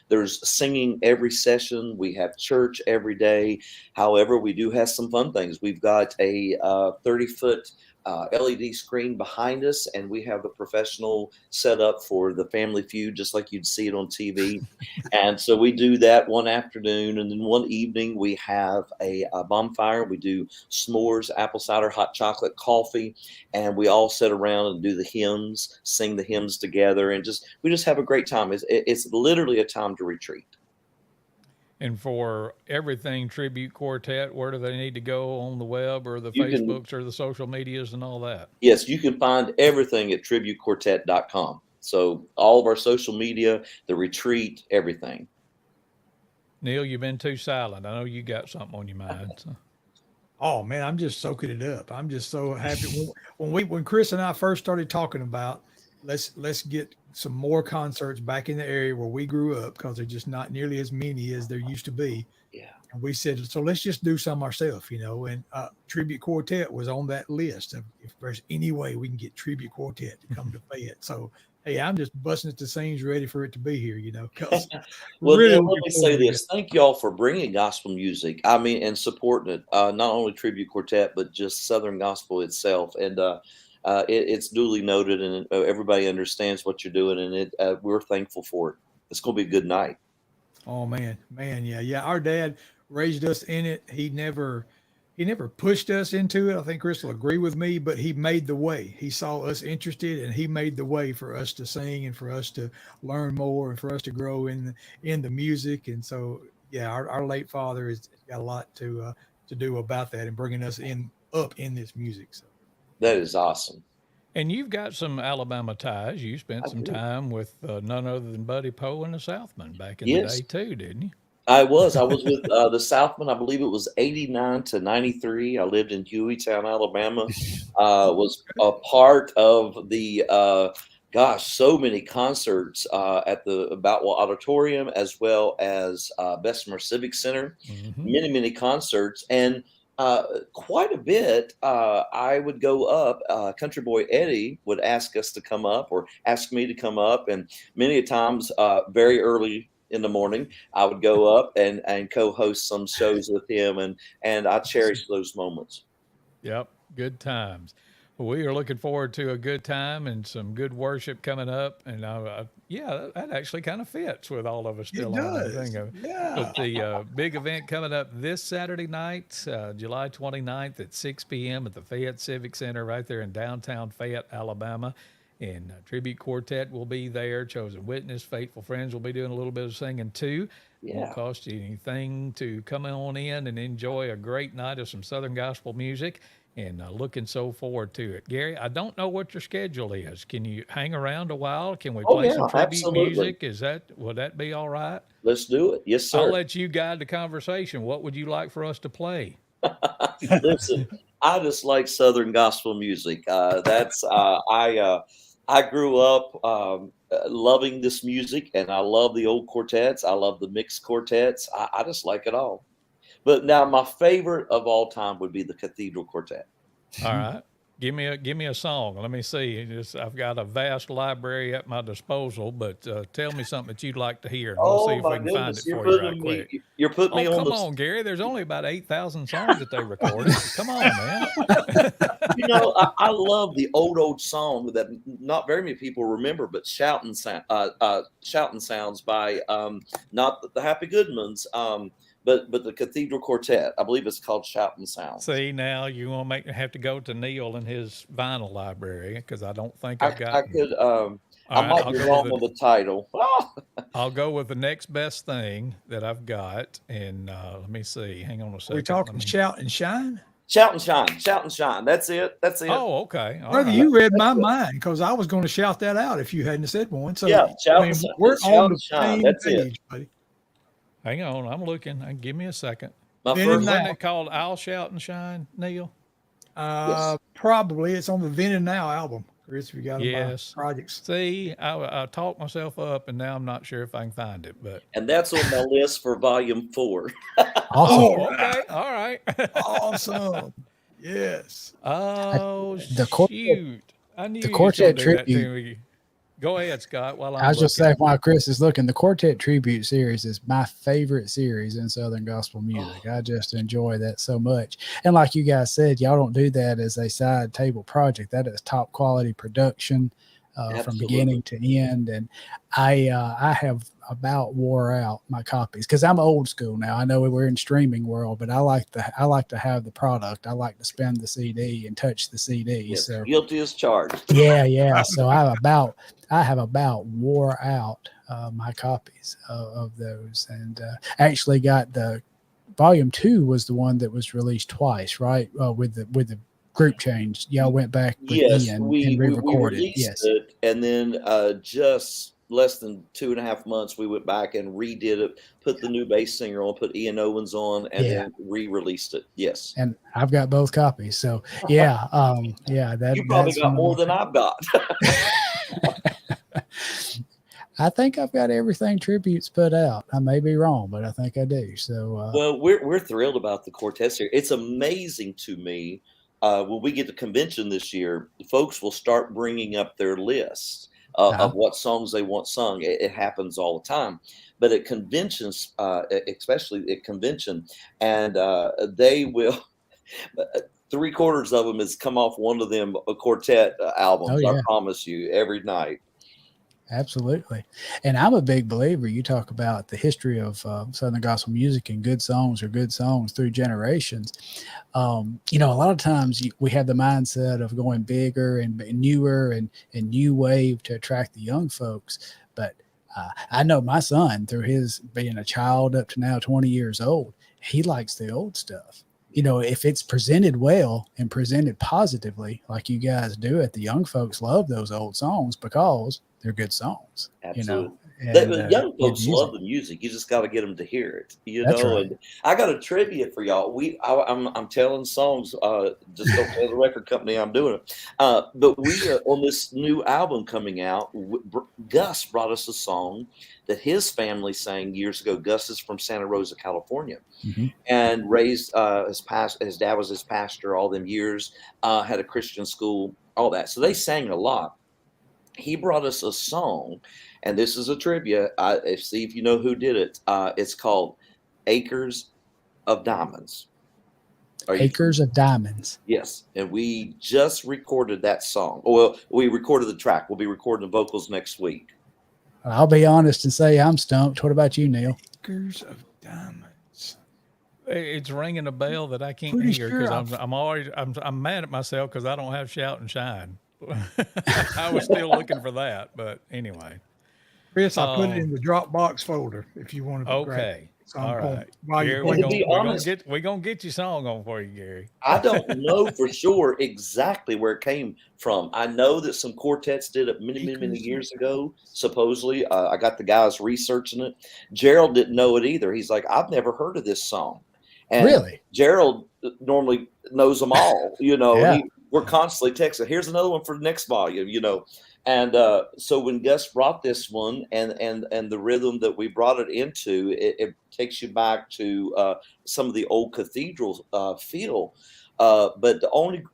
There's singing every session. We have church every day. However, we do have some fun things. We've got a 30-foot LED screen behind us, and we have the professional set up for the Family Feud, just like you'd see it on TV. And so we do that one afternoon, and then one evening we have a bonfire. We do s'mores, apple cider, hot chocolate, coffee, and we all sit around and do the hymns, sing the hymns together, and we just have a great time. It's literally a time to retreat. And for everything Tribute Quartet, where do they need to go on the web or the Facebooks or the social medias and all that? Yes, you can find everything at tributequartet.com. So all of our social media, the retreat, everything. Neal, you've been too silent. I know you got something on your mind. So. Oh man, I'm just soaking it up. I'm just so happy. When Chris and I first started talking about let's get some more concerts back in the area where we grew up, because there's just not nearly as many as there used to be. Yeah. And we said, so let's just do some ourselves, and Tribute Quartet was on that list of if there's any way we can get Tribute Quartet to come to Fayette. So, hey, I'm just busting at the seams ready for it to be here, Well, really, let me say this. Thank y'all for bringing gospel music. I mean, and supporting it. Not only Tribute Quartet, but just Southern gospel itself. And, it's duly noted, and everybody understands what you're doing, and we're thankful for it. It's going to be a good night. Oh man, yeah. Our dad raised us in it. He never he never pushed us into it. I think Chris will agree with me, but he made the way. He saw us interested, and he made the way for us to sing and for us to learn more and for us to grow in the music. And so, yeah, our late father has got a lot to do about that and bringing us up in this music. So That is awesome. And you've got some Alabama ties. You spent I some do. time with none other than Buddy Poe and the Southmen back in the Yes, day too, didn't you? I was. I was with the Southman. I believe it was 89 to 93. I lived in Hueytown, Alabama. Was a part of the gosh, so many concerts at the Boutwell Auditorium as well as Bessemer Civic Center. Mm-hmm. Many concerts, and quite a bit. I would go up. Country Boy Eddie would ask us to come up, or ask me to come up, and many times, very early in the morning, I would go up and co-host some shows with him, and I cherish those moments. Yep, good times. Well, we are looking forward to a good time and some good worship coming up. And yeah, that actually kind of fits with all of us it still on the does. thing. Yeah. But the big event coming up this Saturday night, July 29th at 6 p.m. at the Fayette Civic Center right there in downtown Fayette, Alabama. And Tribute Quartet will be there. Chosen Witness, Faithful Friends will be doing a little bit of singing too. Won't Yeah. cost you anything to come on in and enjoy a great night of some Southern gospel music. And looking so forward to it. Gary, I don't know what your schedule is. Can you hang around a while? Can we Oh play yeah, some tribute absolutely. music? Would that be all right? Let's do it. Yes, I'll sir. let you guide the conversation. What would you like for us to play? Listen, I just like Southern gospel music. That's I grew up loving this music, and I love the old quartets. I love the mixed quartets. I just like it all. But now, my favorite of all time would be the Cathedral Quartet. All right. Give me a song. Let me see. I've got a vast library at my disposal, but tell me something that you'd like to hear, and we'll see Oh if we my can find goodness, it for you right quick. you're putting Oh, me on come the. on, Gary. There's only about 8,000 songs that they recorded. Come on, man. I love the old song that not very many people remember, but "Shouting Sounds" by not the Happy Goodmans, but the Cathedral Quartet. I believe it's called "Shouting Sounds." See, now you want to have to go to Neal and his vinyl library because I don't think I, I've got. I could I All right, might be wrong on the title. I'll go with the next best thing that I've got, and let me see. Hang on a Are second. we talking Shout and Shine? Shout and Shine, Shout and Shine. That's it. That's it. Oh, okay. All Brother, right. you read my mind because I was going to shout that out if you hadn't said one. So, Yeah, Shout I and mean, Shine. we're Shout on the and Shine. same That's it. page, buddy. Hang on, I'm looking. Give me a second. My Then first and Wasn't now. it called "I'll Shout and Shine," Neal? Yes. Probably it's on the Then and Now album. Chris, we got Yes. projects. See, I talked myself up, and now I'm not sure if I can find it. But And that's on my list for volume 4. Awesome. oh, okay, all right. Awesome. Yes. Oh, The quartet- shoot! I knew the you was gonna quartet do that to tribute. me. Go ahead, Scott. While I I'm was just looking. saying, while Chris is looking, the Quartet Tribute series is my favorite series in Southern gospel music. I just enjoy that so much. And like you guys said, y'all don't do that as a side table project. That is top quality production from Absolutely. beginning to end. And I have about wore out my copies because I'm old school now. I know we're in streaming world, but I like to have the product. I like to spin the CD and touch the CD. Yes, So guilty as charged. yeah. So I have about wore out my copies of those, and actually got the volume 2 was the one that was released twice, right? With the group change, y'all went back with Yes, Ian we and re-recorded. released Yes, it, and then just less than 2.5 months, we went back and redid it, put the new bass singer on, put Ian Owens on, and then re-released it. Yes, and I've got both copies. So yeah, you probably got more than I've got. I think I've got everything Tributes put out. I may be wrong, but I think I do. So Well, we're thrilled about the quartet series. It's amazing to me. When we get to convention this year, the folks will start bringing up their lists of what songs they want sung. It happens all the time, but at conventions, especially at convention, and they will. 3/4 of them has come off one of them quartet albums. Oh, yeah. I promise you, every night. Absolutely. And I'm a big believer. You talk about the history of Southern gospel music and good songs or good songs through generations. You know, a lot of times we have the mindset of going bigger and newer and new wave to attract the young folks. But I know my son, through his being a child up to now 20 years old, he likes the old stuff. You know, if it's presented well and presented positively, like you guys do it, the young folks love those old songs because they're good songs. Absolutely. You know, The young folks love the music. You just got to get them to hear it, That's right. And I got a trivia for y'all. I'm telling songs. Just don't tell the record company I'm doing it. But we on this new album coming out, Gus brought us a song that his family sang years ago. Gus is from Santa Rosa, California, and raised his dad was his pastor all them years. Had a Christian school, all that. So they sang a lot. He brought us a song, and this is a trivia. See if you know who did it. It's called Acres of Diamonds. Acres of Diamonds. Yes, and we just recorded that song. Well, we recorded the track. We'll be recording the vocals next week. I'll be honest and say I'm stumped. What about you, Neal? Acres of Diamonds. It's ringing a bell that I can't hear because I'm mad at myself because I don't have Shout and Shine. I was still looking for that, but anyway. Chris, I put it in the Dropbox folder if you want to. Okay. All right. Gary, we're gonna get your song on for you, Gary. I don't know for sure exactly where it came from. I know that some quartets did it many years ago. Supposedly, I got the guys researching it. Gerald didn't know it either. He's like, I've never heard of this song. And really? Gerald normally knows them all. Yeah. We're constantly texting. Here's another one for the next volume. And so when Gus brought this one and the rhythm that we brought it into, it takes you back to some of the old cathedral feel. But the only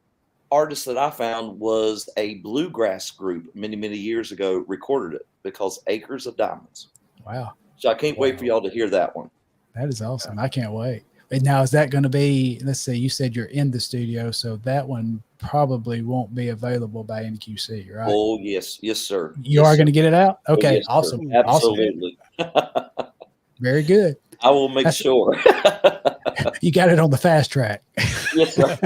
artist that I found was a bluegrass group many years ago recorded it because Acres of Diamonds. Wow. So I can't wait for y'all to hear that one. That is awesome. I can't wait. And now, is that going to be, let's see, you said you're in the studio, so that one probably won't be available by NQC, right? Oh, yes. Yes, sir. You are going to get it out? Okay, yes, awesome. Sir. Absolutely. Awesome. Very good. I will make sure. You got it on the fast track. Yes, sir.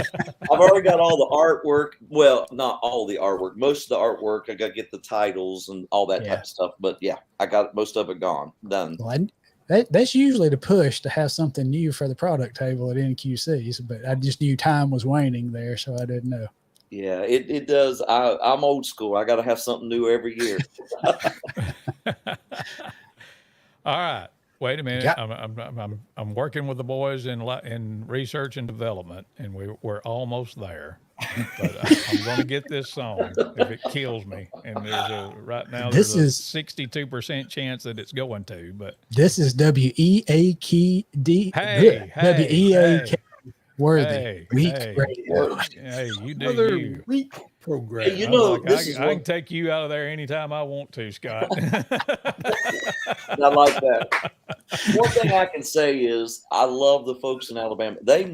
I've already got all the artwork. Well, not all the artwork. Most of the artwork, I got to get the titles and all that type of stuff. But yeah, I got most of it done. Well, that's usually the push to have something new for the product table at NQCs, but I just knew time was waning there, so I didn't know. Yeah, it does. I'm old school. I got to have something new every year. All right. Wait a minute. I'm working with the boys in research and development, and we're almost there. But I'm going to get this song if it kills me. And right now there's a 62% chance that it's going to. But this is WEAKD. WEAK worthy week radio. Hey, you do you. Week program. Hey, I can take you out of there anytime I want to, Scott. I like that. One thing I can say is I love the folks in Alabama. They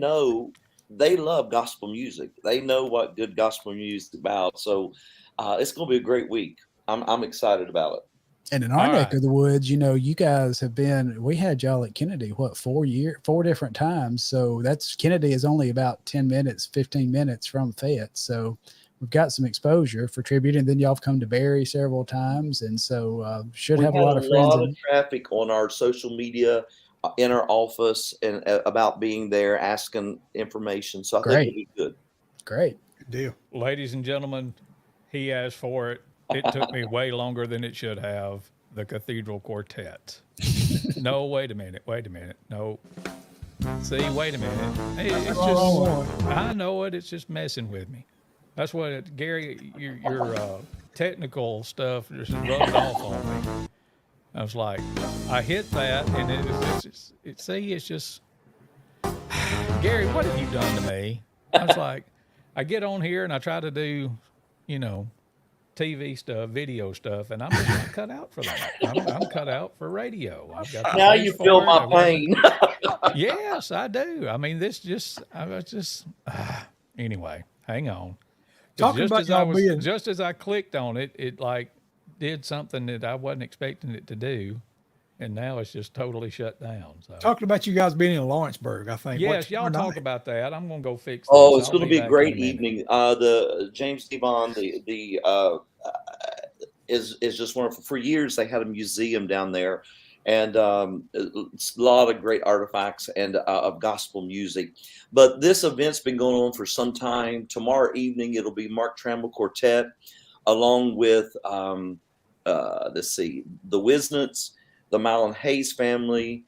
love gospel music. They know what good gospel music is about. So it's going to be a great week. I'm excited about it. And in our neck of the woods, you guys have we had y'all at Kennedy, 4 different times. So Kennedy is only about 10 minutes, 15 minutes from Fayette. So we've got some exposure for tribute. And then y'all have come to Barry several times. And so should have a lot of friends. A lot of traffic on our social media, in our office, and about being there, asking information. So I think it'll be good. Great. Good deal. Ladies and gentlemen, he asked for it. It took me way longer than it should have. The Cathedral Quartet. No, wait a minute. No. See, wait a minute. Hey, it's just, I know it. It's just messing with me. That's what Gary, your technical stuff just rubbed off on me. I was like, I hit that, and it's just, Gary, what have you done to me? I was like, I get on here and I try to do, TV stuff, video stuff, and I'm just not cut out for that. I'm cut out for radio. I've got now you feel my pain. Yes, I do. I mean, anyway, hang on. Talking about just as I clicked on it, it like did something that I wasn't expecting it to do, and now it's just totally shut down. So Talking about you guys being in Lawrenceburg, I think. yes, y'all tomorrow talk night? about that. I'm gonna go fix this. Oh, it's I'll going to be a back in great minute. evening. The James Devon, is just wonderful. For years, they had a museum down there, and it's a lot of great artifacts and of gospel music. But this event's been going on for some time. Tomorrow evening, it'll be Mark Tramble Quartet, along with let's see, the Wisnets, the Malin Hayes family,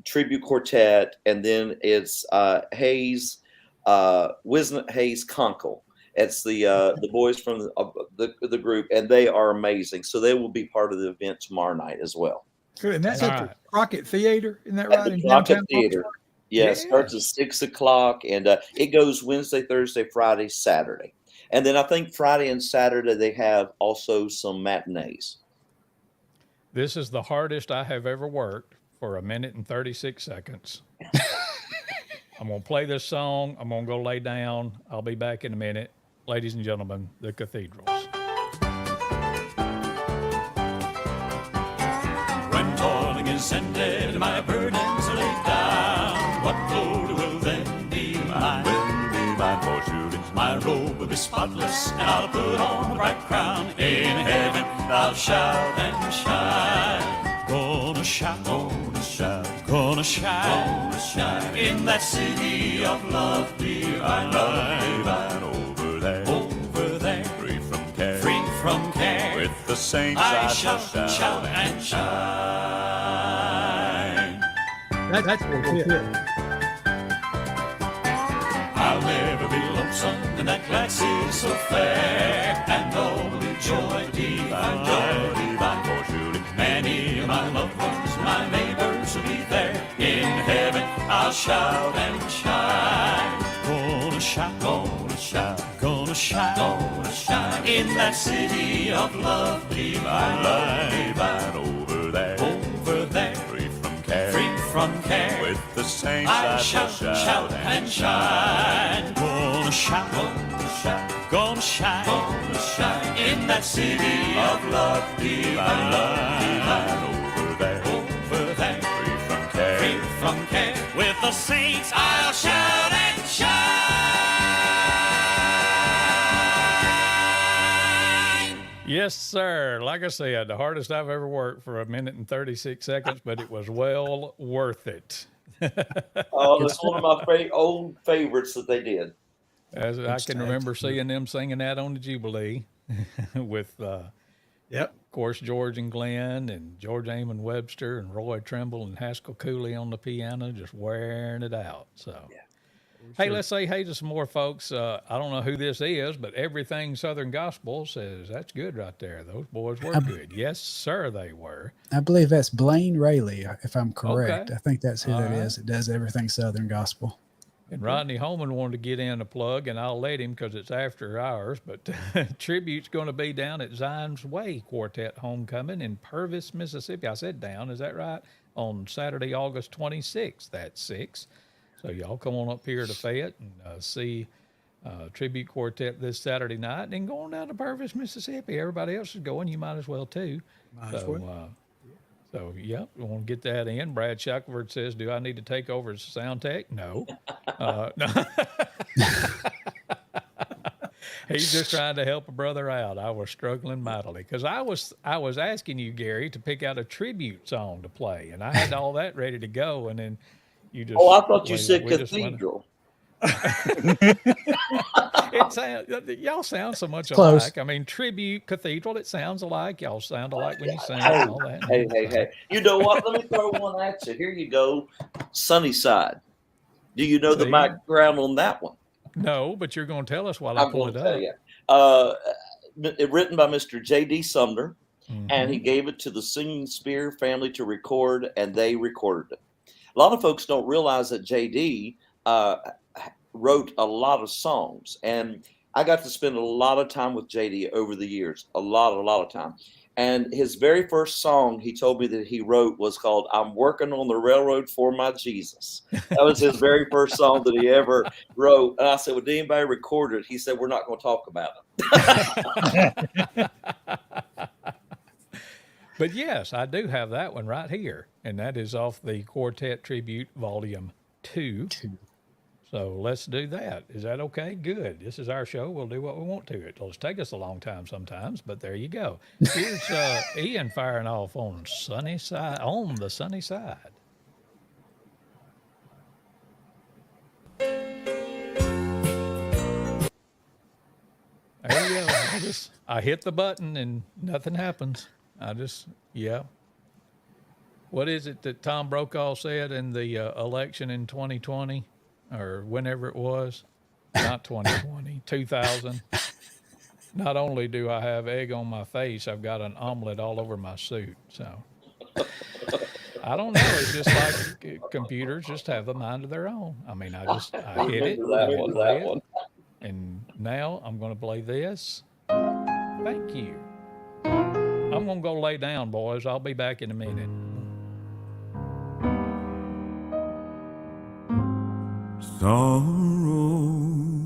tribute quartet, and then it's Hayes, Wisnet Hayes Conkle. It's the boys from the group, and they are amazing. So they will be part of the event tomorrow night as well. Good. And that's All at right. the Crockett Theater, isn't that At right? the In Crockett downtown Theater. Lawrenceburg? Yeah, it starts Yeah. at 6 o'clock, and it goes Wednesday, Thursday, Friday, Saturday. And then I think Friday and Saturday they have also some matinees. This is the hardest I have ever worked for 1 minute and 36 seconds. I'm going to play this song. I'm going to go lay down. I'll be back in a minute. Ladies and gentlemen, the Cathedrals. When toiling is ended, my burdens are laid down. What glory will then be mine? Will be mine for surely. My robe will be spotless, and I'll put on a bright crown. In heaven, I'll shout and shine. Gonna shout, gonna shout, gonna shine, gonna shine in that city of love divine, over there, over there, free from care, free from care. With the saints I shall shout and shine. That's it. I'll never be lonesome in that glad city so fair, and all will be joy divine, for surely. Many of my loved ones, my neighbors will be there. In heaven I'll shout and shine. Gonna shout, gonna shout, gonna shine, gonna shine in that city of love divine, over there, over there, free from care, free from care. With the saints I shall shout and shine. Gonna shout, gonna shout, gonna shine, gonna shine in that city of love divine, over there, over there, free from care, free from care. With the saints I'll shout and shine. Yes, sir. Like I said, the hardest I've ever worked for 1 minute and 36 seconds, but it was well worth it. Oh, that's one of my old favorites that they did. As I can remember seeing them singing that on the Jubilee with, Yep. of course, George and Glenn and George Amon Webster and Roy Trimble and Haskell Cooley on the piano, just wearing it out. So, hey, let's say hey to some more folks. I don't know who this is, but Everything Southern Gospel says that's good right there. Those boys were good. Yes, sir, they were. I believe that's Blaine Rayleigh, if I'm correct. Okay. I think that's who that right. is. It does Everything Southern Gospel. And Rodney Holman wanted to get in a plug, and I'll let him because it's after hours. But tribute's going to be down at Zion's Way Quartet Homecoming in Purvis, Mississippi. I said down, is that right? On Saturday, August 26th at 6. So y'all come on up here to Fayette and see Tribute Quartet this Saturday night, and then go on down to Purvis, Mississippi. Everybody else is going. You might as well too. So, yeah, we want to get that in. Brad Shackelford says, do I need to take over as sound tech? No. No. He's just trying to help a brother out. I was struggling mightily because I was asking you, Gary, to pick out a tribute song to play, and I had all that ready to go, and then you just... Oh, I thought you said cathedral. Y'all sound so much Close. alike. I mean, tribute, cathedral, it sounds alike. Y'all sound alike when you sing Hey, and all that. hey. You know what? Let me throw one at you. Here you go. Sunnyside. Do you know the See? background on that one? No, but you're going to tell us while I I'm pull going it to up. tell you. Written by Mr. J.D. Sumner, Mhm. and he gave it to the Singing Spear family to record, and they recorded it. A lot of folks don't realize that J.D. Wrote a lot of songs, and I got to spend a lot of time with JD over the years, a lot of time. And his very first song he told me that he wrote was called "I'm Working on the Railroad for My Jesus." That was his very first song that he ever wrote. And I said, "Well, did anybody record it?" He said, "We're not going to talk about it." But yes, I do have that one right here, and that is off the Quartet Tribute Volume 2. So let's do that. Is that okay? Good. This is our show. We'll do what we want to. It'll take us a long time sometimes, but there you go. Here's Ian firing off on the sunny side. There you go. I hit the button and nothing happens. Yeah. What is it that Tom Brokaw said in the election in 2020 or whenever it was? Not 2020, 2000. Not only do I have egg on my face, I've got an omelet all over my suit. So I don't know. It's just like computers just have a mind of their own. I mean, I hit it. That one. And now I'm going to play this. Thank you. I'm going to go lay down, boys. I'll be back in a minute. Sorrow,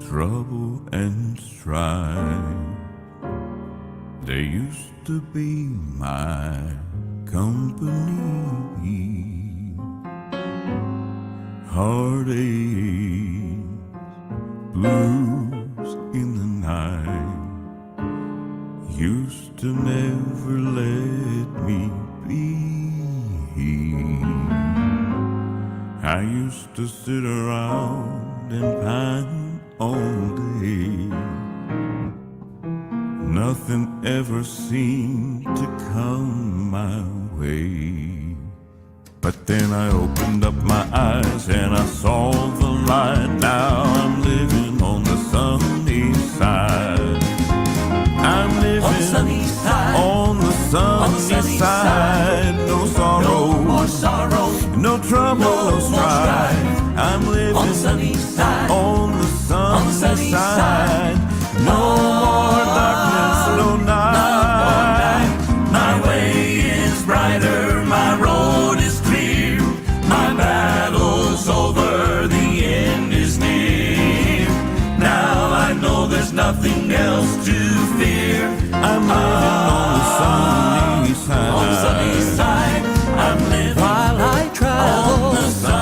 trouble, and strife, they used to be my company. Heartache, blues in the night used to never let me be. I used to sit around and pine all day. Nothing ever seemed to come my way. But then I opened up my eyes and I saw the light. Now I'm living on the sunny side. I'm living on the sunny side. On the sunny side. No sorrow, no more sorrow, no trouble, no strife. I'm living on the sunny side. On the sunny side. No more darkness, no night. My way is brighter, my road is clear. My battle's over, the end is near. Now I know there's nothing else to fear. I'm living on the sunny side. On the sunny side. I'm living while I travel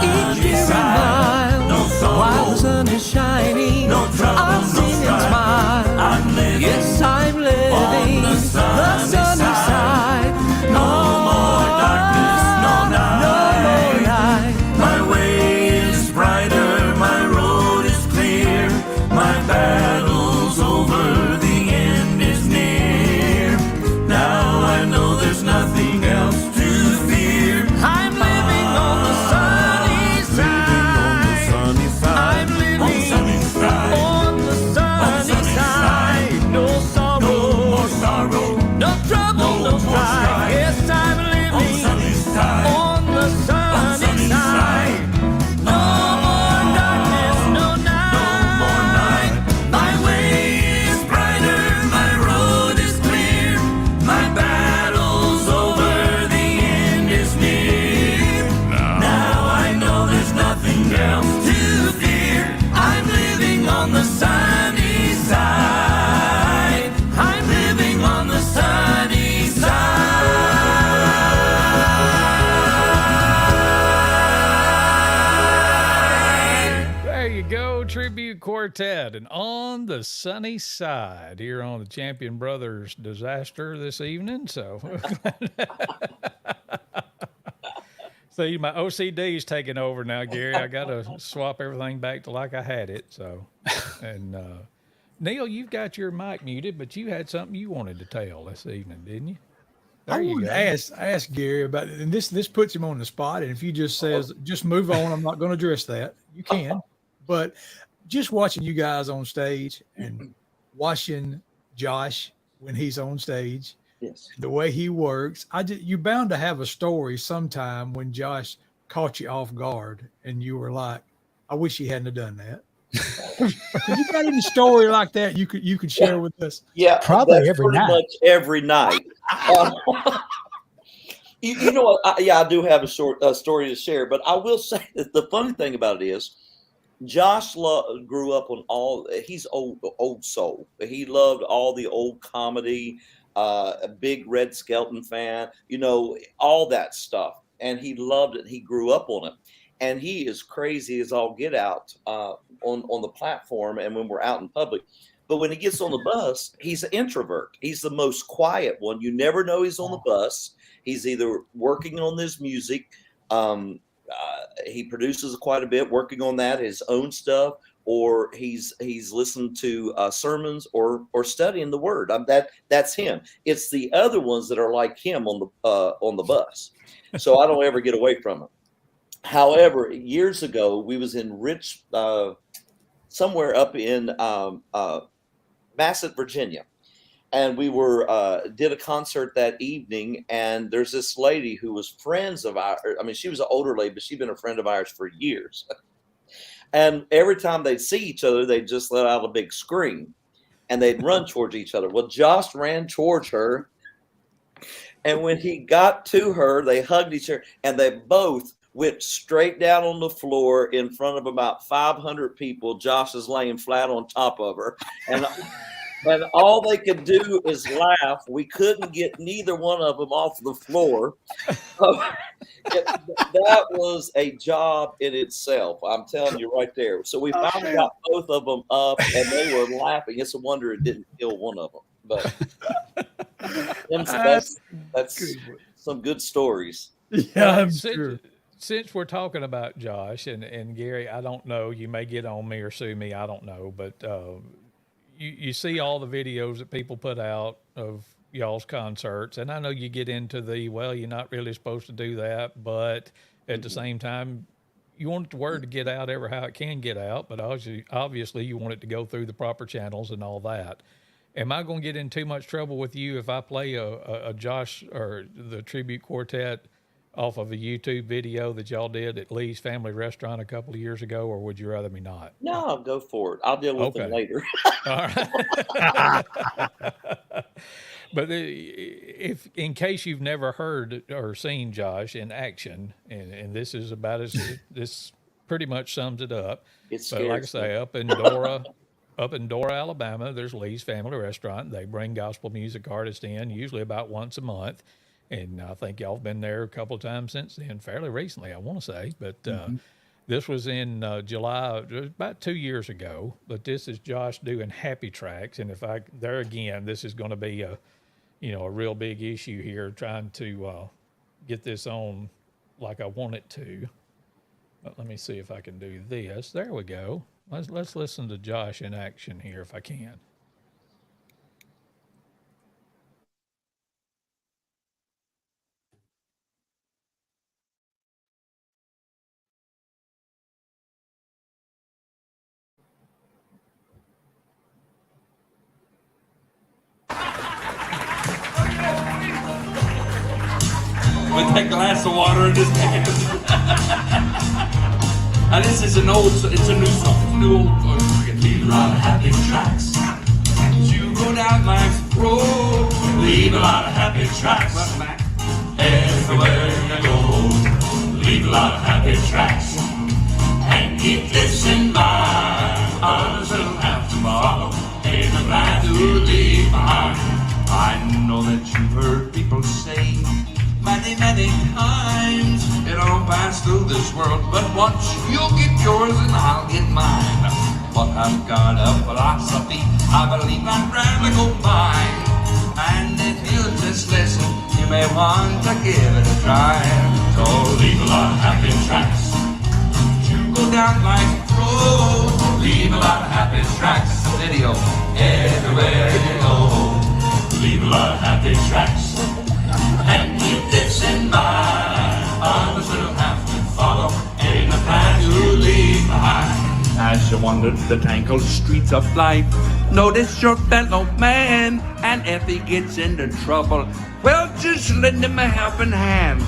each year and mile. No sorrow, while the sun is shining, no trouble, I'll sing and smile. I'm living, yes, I'm living on the sunny side. No more darkness, no night. No more night. My way is brighter, my road is clear. My battle's over, the end is near. Now I know there's nothing else to fear. I'm living on the sunny side. I'm living on the sunny side. On the sunny side. No sorrow, no more sorrow, no trouble, no strife. Yes, I'm living on the sunny side. On the sunny side. No more darkness, no night. No more night. My way is brighter, my road is clear. My battle's over, the end is near. Now I know there's nothing else to fear. I'm living on the sunny side. I'm living on the sunny side. There you go, Tribute Quartet, and on the sunny side here on the Champion Brothers Disaster this evening. So, see, my OCD's taking over now, Gary. I got to swap everything back to like I had it. So, and Neal, you've got your mic muted, but you had something you wanted to tell this evening, didn't you? I wanted to ask Gary about it, and this puts him on the spot. And if he just says, just move on, I'm not going to address that. You can, but just watching you guys on stage and watching Josh when he's on stage, Yes. the way he works, you're bound to have a story sometime when Josh caught you off guard and you were like, I wish he hadn't have done that. You got any story like that you could share with us? Yeah, Probably every pretty night. much every night. You know what? I do have a story to share, but I will say that the funny thing about it is, Josh grew up on he's old soul. He loved all the old comedy. a big Red Skelton fan, all that stuff. And he loved it. He grew up on it. And he is crazy as all get out on the platform and when we're out in public. But when he gets on the bus, he's an introvert. He's the most quiet one. You never know he's on the bus. He's either working on this music. He produces quite a bit, working on that, his own stuff, or he's listening to sermons or studying the Word. That's him. It's the other ones that are like him on the bus. So I don't ever get away from it. However, years ago, we was in somewhere up in Bassett, Virginia. And we did a concert that evening. And there's this lady who was friends of ours. I mean, she was an older lady, but she'd been a friend of ours for years. And every time they'd see each other, they'd just let out a big scream. And they'd run towards each other. Well, Josh ran towards her. And when he got to her, they hugged each other. And they both went straight down on the floor in front of about 500 people. Josh is laying flat on top of her. And all they could do is laugh. We couldn't get neither one of them off the floor. That was a job in itself. I'm telling you right there. So we finally got both of them up, and they were laughing. It's a wonder it didn't kill one of them. But that's some good stories. Yeah, I'm sure. Since we're talking about Josh and Gary, I don't know, you may get on me or sue me, I don't know, but you see all the videos that people put out of y'all's concerts, and I know you get into you're not really supposed to do that, but at the same time, you want the word to get out how it can get out, but obviously you want it to go through the proper channels and all that. Am I going to get in too much trouble with you if I play a Josh or the Tribute Quartet off of a YouTube video that y'all did at Lee's Family Restaurant a couple of years ago, or would you rather me not? No, go for it. I'll deal with them later. All right. But if, in case you've never heard or seen Josh in action, and this is about this pretty much sums it up. But like I say, up in Dora, Alabama, there's Lee's Family Restaurant. They bring gospel music artists in, usually about once a month. And I think y'all have been there a couple of times since then, fairly recently, I want to say. But this was in July, about 2 years ago. But this is Josh doing Happy Tracks. And there again, this is going to be a real big issue here, trying to get this on like I want it to. But let me see if I can do this. There we go. Let's listen to Josh in action here if I can. With that glass of water in his hand. And this is it's a new song. It's a new old song. Leave a lot of happy tracks. You go down life's road. Leave a lot of happy tracks. Everywhere you go. Leave a lot of happy tracks. And keep this in mind. Others will have to follow. In the path to leave behind. I know that you've heard people say many times it all pass through this world, but once you'll get yours and I'll get mine. But I've got a philosophy, I believe I'd rather go mine. And if you just listen, you may want to give it a try. So leave a lot of happy tracks. You go down life's road, leave a lot of happy tracks. Video everywhere you go. Leave a lot of happy tracks. And keep this in mind, others will have to follow in the path you leave behind. As you wander the tangled streets of life, notice your fellow man, and if he gets into trouble, well, just lend him a helping hand.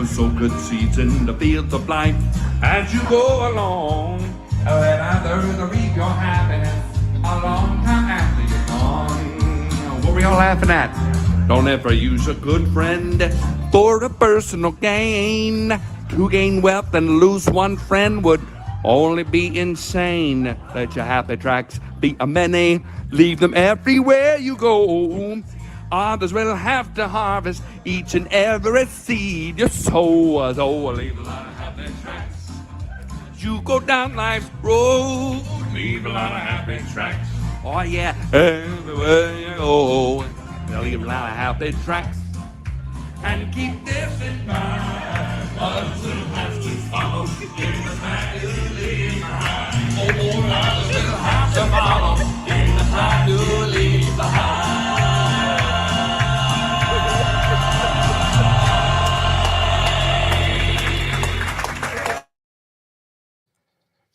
Sow good seeds in the fields of life as you go along, and others will reap your happiness a long time after you're gone. What were y'all laughing at? Don't ever use a good friend for a personal gain. To gain wealth and lose one friend would only be insane. Let your happy tracks be a many. Leave them everywhere you go. Others will have to harvest each and every seed you sow. So leave a lot of happy tracks. You go down life's road. Leave a lot of happy tracks. Oh yeah, everywhere you go. Leave a lot of happy tracks. And keep this in mind. Others will have to follow. Leave the track to leave behind. Oh, others will have to follow. Leave the track to leave behind.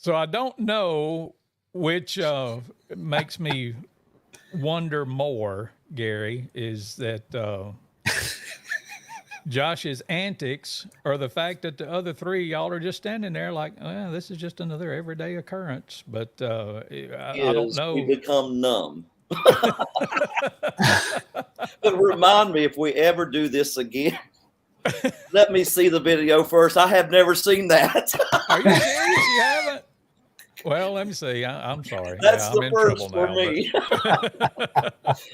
So I don't know which makes me wonder more, Gary, is that Josh's antics or the fact that the other three y'all are just standing there like, well, this is just another everyday occurrence. But I don't know. We become numb. But remind me if we ever do this again. Let me see the video first. I have never seen that. Are you serious? You haven't? Well, let me see. I'm sorry. That's I'm the in first trouble for now, me.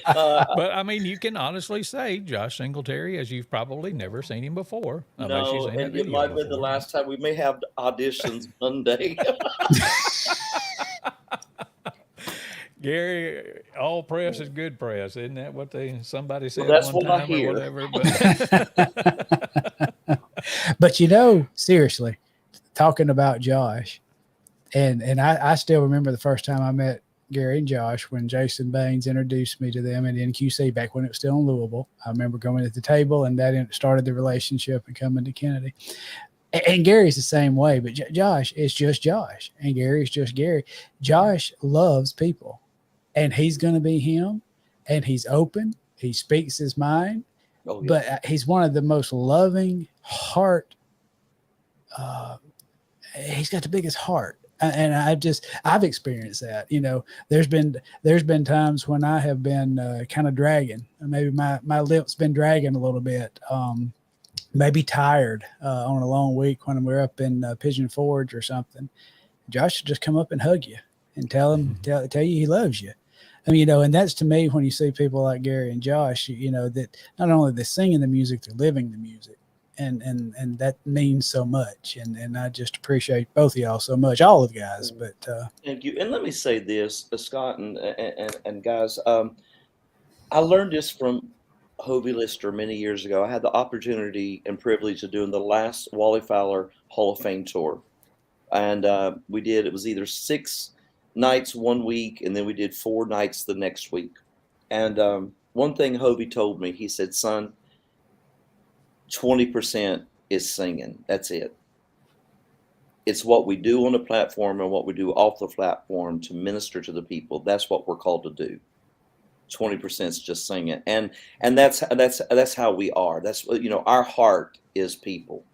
But I mean, you can honestly say Josh Singletary, as you've probably never seen him before. Unless you've No, seen and it might have been the last time. We may have auditions Monday. Gary, all press is good press, isn't that what somebody said that's one what I time hear. or whatever? But you know, seriously, talking about Josh, and I still remember the first time I met Gary and Josh when Jason Baines introduced me to them at NQC back when it was still in Louisville. I remember going at the table, and that started the relationship and coming to Kennedy. And Gary's the same way, but Josh is just Josh, and Gary's just Gary. Josh loves people, and he's going to be him, and he's open. He speaks his mind, but he's one of the most loving heart. He's got the biggest heart. And I've experienced that. You know, there's been times when I have been kind of dragging. Maybe my lips been dragging a little bit. Maybe tired on a long week when we're up in Pigeon Forge or something. Josh will just come up and hug you and tell you he loves you. I mean, you know, and that's to me when you see people like Gary and Josh, you know, that not only they're singing the music, they're living the music. And that means so much. And I just appreciate both of y'all so much, all of the guys. But thank you. And let me say this, Scott and guys, I learned this from Hovey Lister many years ago. I had the opportunity and privilege of doing the last Wally Fowler Hall of Fame tour. And it was either 6 nights one week, and then we did 4 nights the next week. And one thing Hovey told me, he said, son, 20% is singing. That's it. It's what we do on the platform and what we do off the platform to minister to the people. That's what we're called to do. 20% is just singing. And that's how we are. That's, you know, our heart is people.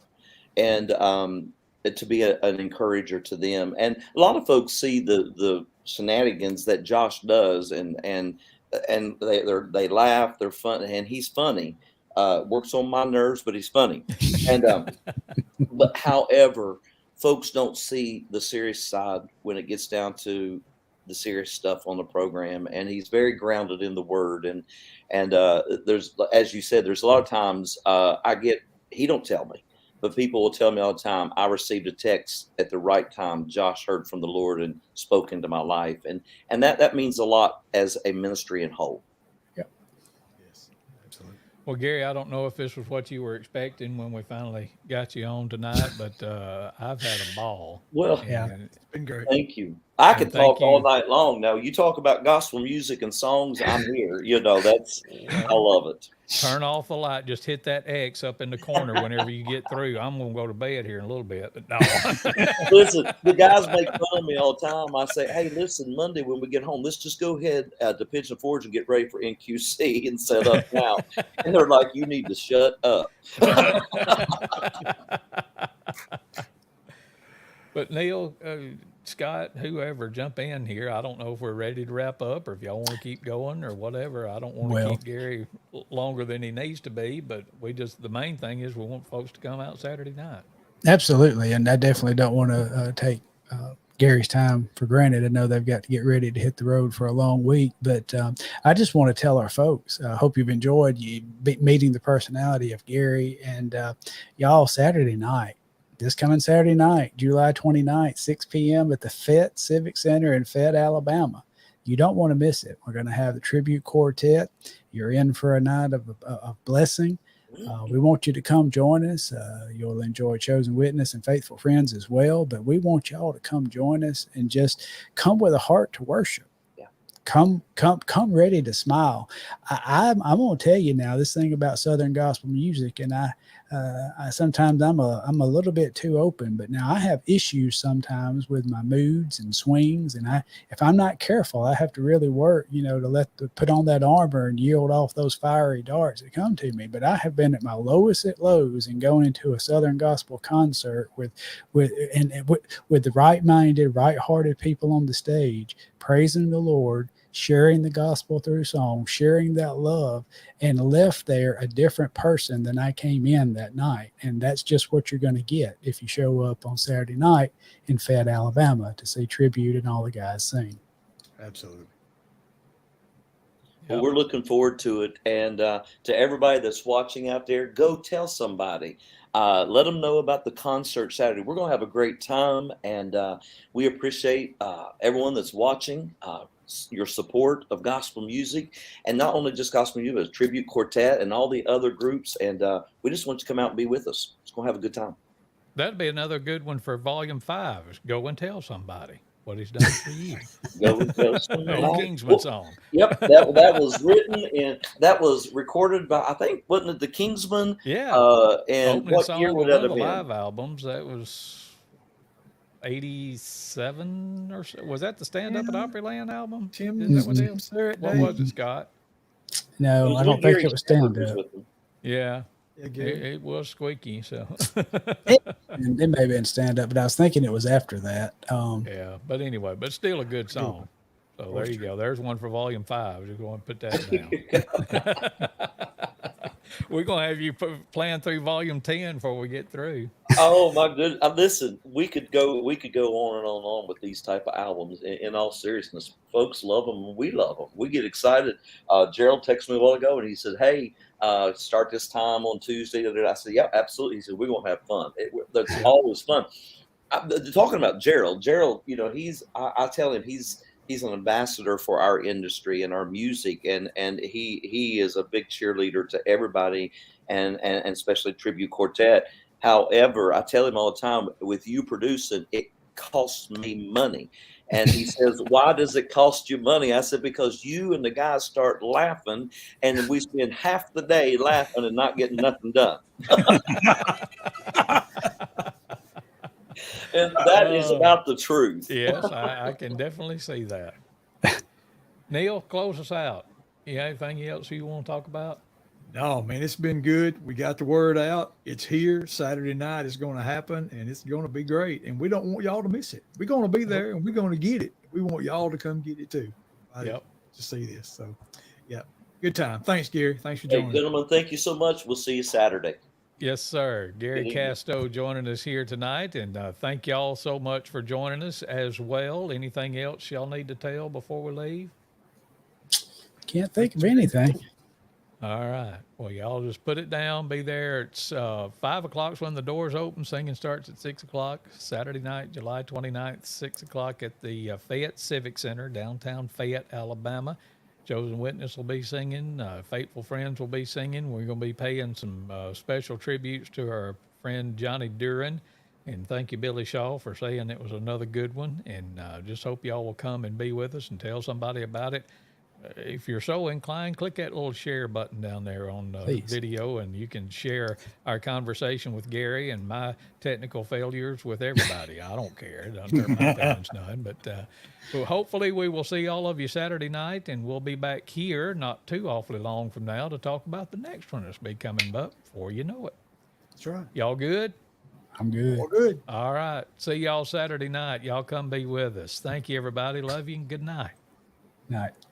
And to be an encourager to them. And a lot of folks see the shenanigans that Josh does and they laugh, they're fun, and he's funny. Works on my nerves, but he's funny. And but however, folks don't see the serious side when it gets down to the serious stuff on the program. And he's very grounded in the word. And there's, as you said, there's a lot of times he don't tell me, but people will tell me all the time, I received a text at the right time. Josh heard from the Lord and spoke into my life. And that means a lot as a ministry in whole. Well, Gary, I don't know if this was what you were expecting when we finally got you on tonight, but I've had a ball. Well, yeah, it's been great. Thank you. I could talk all night long. Now, you talk about gospel music and songs, I'm here. You know, I love it. Turn off the light. Just hit that X up in the corner whenever you get through. I'm going to go to bed here in a little bit. But no. Listen, the guys make fun of me all the time. I say, hey, listen, Monday when we get home, let's just go ahead to Pigeon Forge and get ready for NQC and set up now. And they're like, you need to shut up. But Neal, Scott, whoever, jump in here. I don't know if we're ready to wrap up or if y'all want to keep going or whatever. I don't want to keep Gary longer than he needs to be, but the main thing is we want folks to come out Saturday night. Absolutely. And I definitely don't want to take Gary's time for granted. I know they've got to get ready to hit the road for a long week, but I just want to tell our folks, I hope you've enjoyed meeting the personality of Gary, and y'all Saturday night, this coming Saturday night, July 29th, 6 p.m. at the Fayette Civic Center in Fayette, Alabama. You don't want to miss it. We're going to have the tribute quartet. You're in for a night of blessing. We want you to come join us. You'll enjoy Chosen Witness and Faithful Friends as well, but we want y'all to come join us and just come with a heart to worship. Yeah. Come ready to smile. I'm going to tell you now this thing about Southern gospel music, and I sometimes I'm a little bit too open, but now I have issues sometimes with my moods and swings, and if I'm not careful, I have to really work, to put on that armor and yield off those fiery darts that come to me. But I have been at my lowest at lows and going into a Southern gospel concert with the right-minded, right-hearted people on the stage, praising the Lord, sharing the gospel through song, sharing that love, and left there a different person than I came in that night. And that's just what you're going to get if you show up on Saturday night in Fayette, Alabama to see tribute and all the guys sing. Absolutely. Well, we're looking forward to it. And to everybody that's watching out there, go tell somebody. Let them know about the concert Saturday. We're going to have a great time, and we appreciate everyone that's watching, your support of gospel music, and not only just gospel music, but tribute quartet and all the other groups. And we just want you to come out and be with us. It's going to have a good time. That'd be another good one for Volume 5. Is go and tell somebody what he's done for you. Go and tell somebody. Old Kingsman song. Yep, that was written and that was recorded by, I think, wasn't it the Kingsman? Yeah. And Opening what song year would on that one have of the been? live albums. That was 87 or so. Was that the Stand Up at Opryland album? Tim, Is that what it is? Sir, What was it, Scott? No, I don't think it was stand up. Yeah. Yeah, It was squeaky, so And it may have been stand up, but I was thinking it was after that. yeah. But anyway, but still a good song. So there you go. There's one for Volume 5. Just going to put that down. We're going to have you plan through Volume 10 before we get through. Oh my goodness! Listen, we could go on and on with these type of albums. In all seriousness, folks love them. We love them. We get excited. Gerald texted me a while ago and he said, "Hey, start this time on Tuesday." I said, "Yeah, absolutely." He said, "We're gonna have fun. That's always fun." Talking about Gerald, I tell him he's an ambassador for our industry and our music, and he is a big cheerleader to everybody, and especially Tribute Quartet. However, I tell him all the time, with you producing, it costs me money. And he says, "Why does it cost you money?" I said, "Because you and the guys start laughing, and we spend half the day laughing and not getting nothing done." And that is about the truth. Yes, I can definitely see that. Neal, close us out. You have anything else you want to talk about? No, man, it's been good. We got the word out. It's here. Saturday night is going to happen, and it's going to be great. And we don't want y'all to miss it. We're going to be there, and we're going to get it. We want y'all to come get it too. Yep. To see this. So, yeah, good time. Thanks, Gary. Thanks for joining. Hey, gentlemen, thank you so much. We'll see you Saturday. Yes, sir. Gary Casto joining us here tonight, and thank y'all so much for joining us as well. Anything else y'all need to tell before we leave? Can't think of anything. All right. Well, y'all just put it down. Be there. It's 5 o'clock when the doors open. Singing starts at 6 o'clock. Saturday night, July 29th, 6 o'clock at the Fayette Civic Center, downtown Fayette, Alabama. Chosen Witness will be singing. Faithful Friends will be singing. We're going to be paying some special tributes to our friend Johnny Duran. And thank you, Billy Shaw, for saying it was another good one. And just hope y'all will come and be with us and tell somebody about it. If you're so inclined, click that little share button down there on the video, and you can share our conversation with Gary and my technical failures with everybody. I don't care. It doesn't hurt my feelings none. But well, hopefully we will see all of you Saturday night, and we'll be back here not too awfully long from now to talk about the next one that's be coming up before you know it. That's right. Y'all good? I'm good. All good. All right. See y'all Saturday night. Y'all come be with us. Thank you, everybody. Love you, and good night. Night.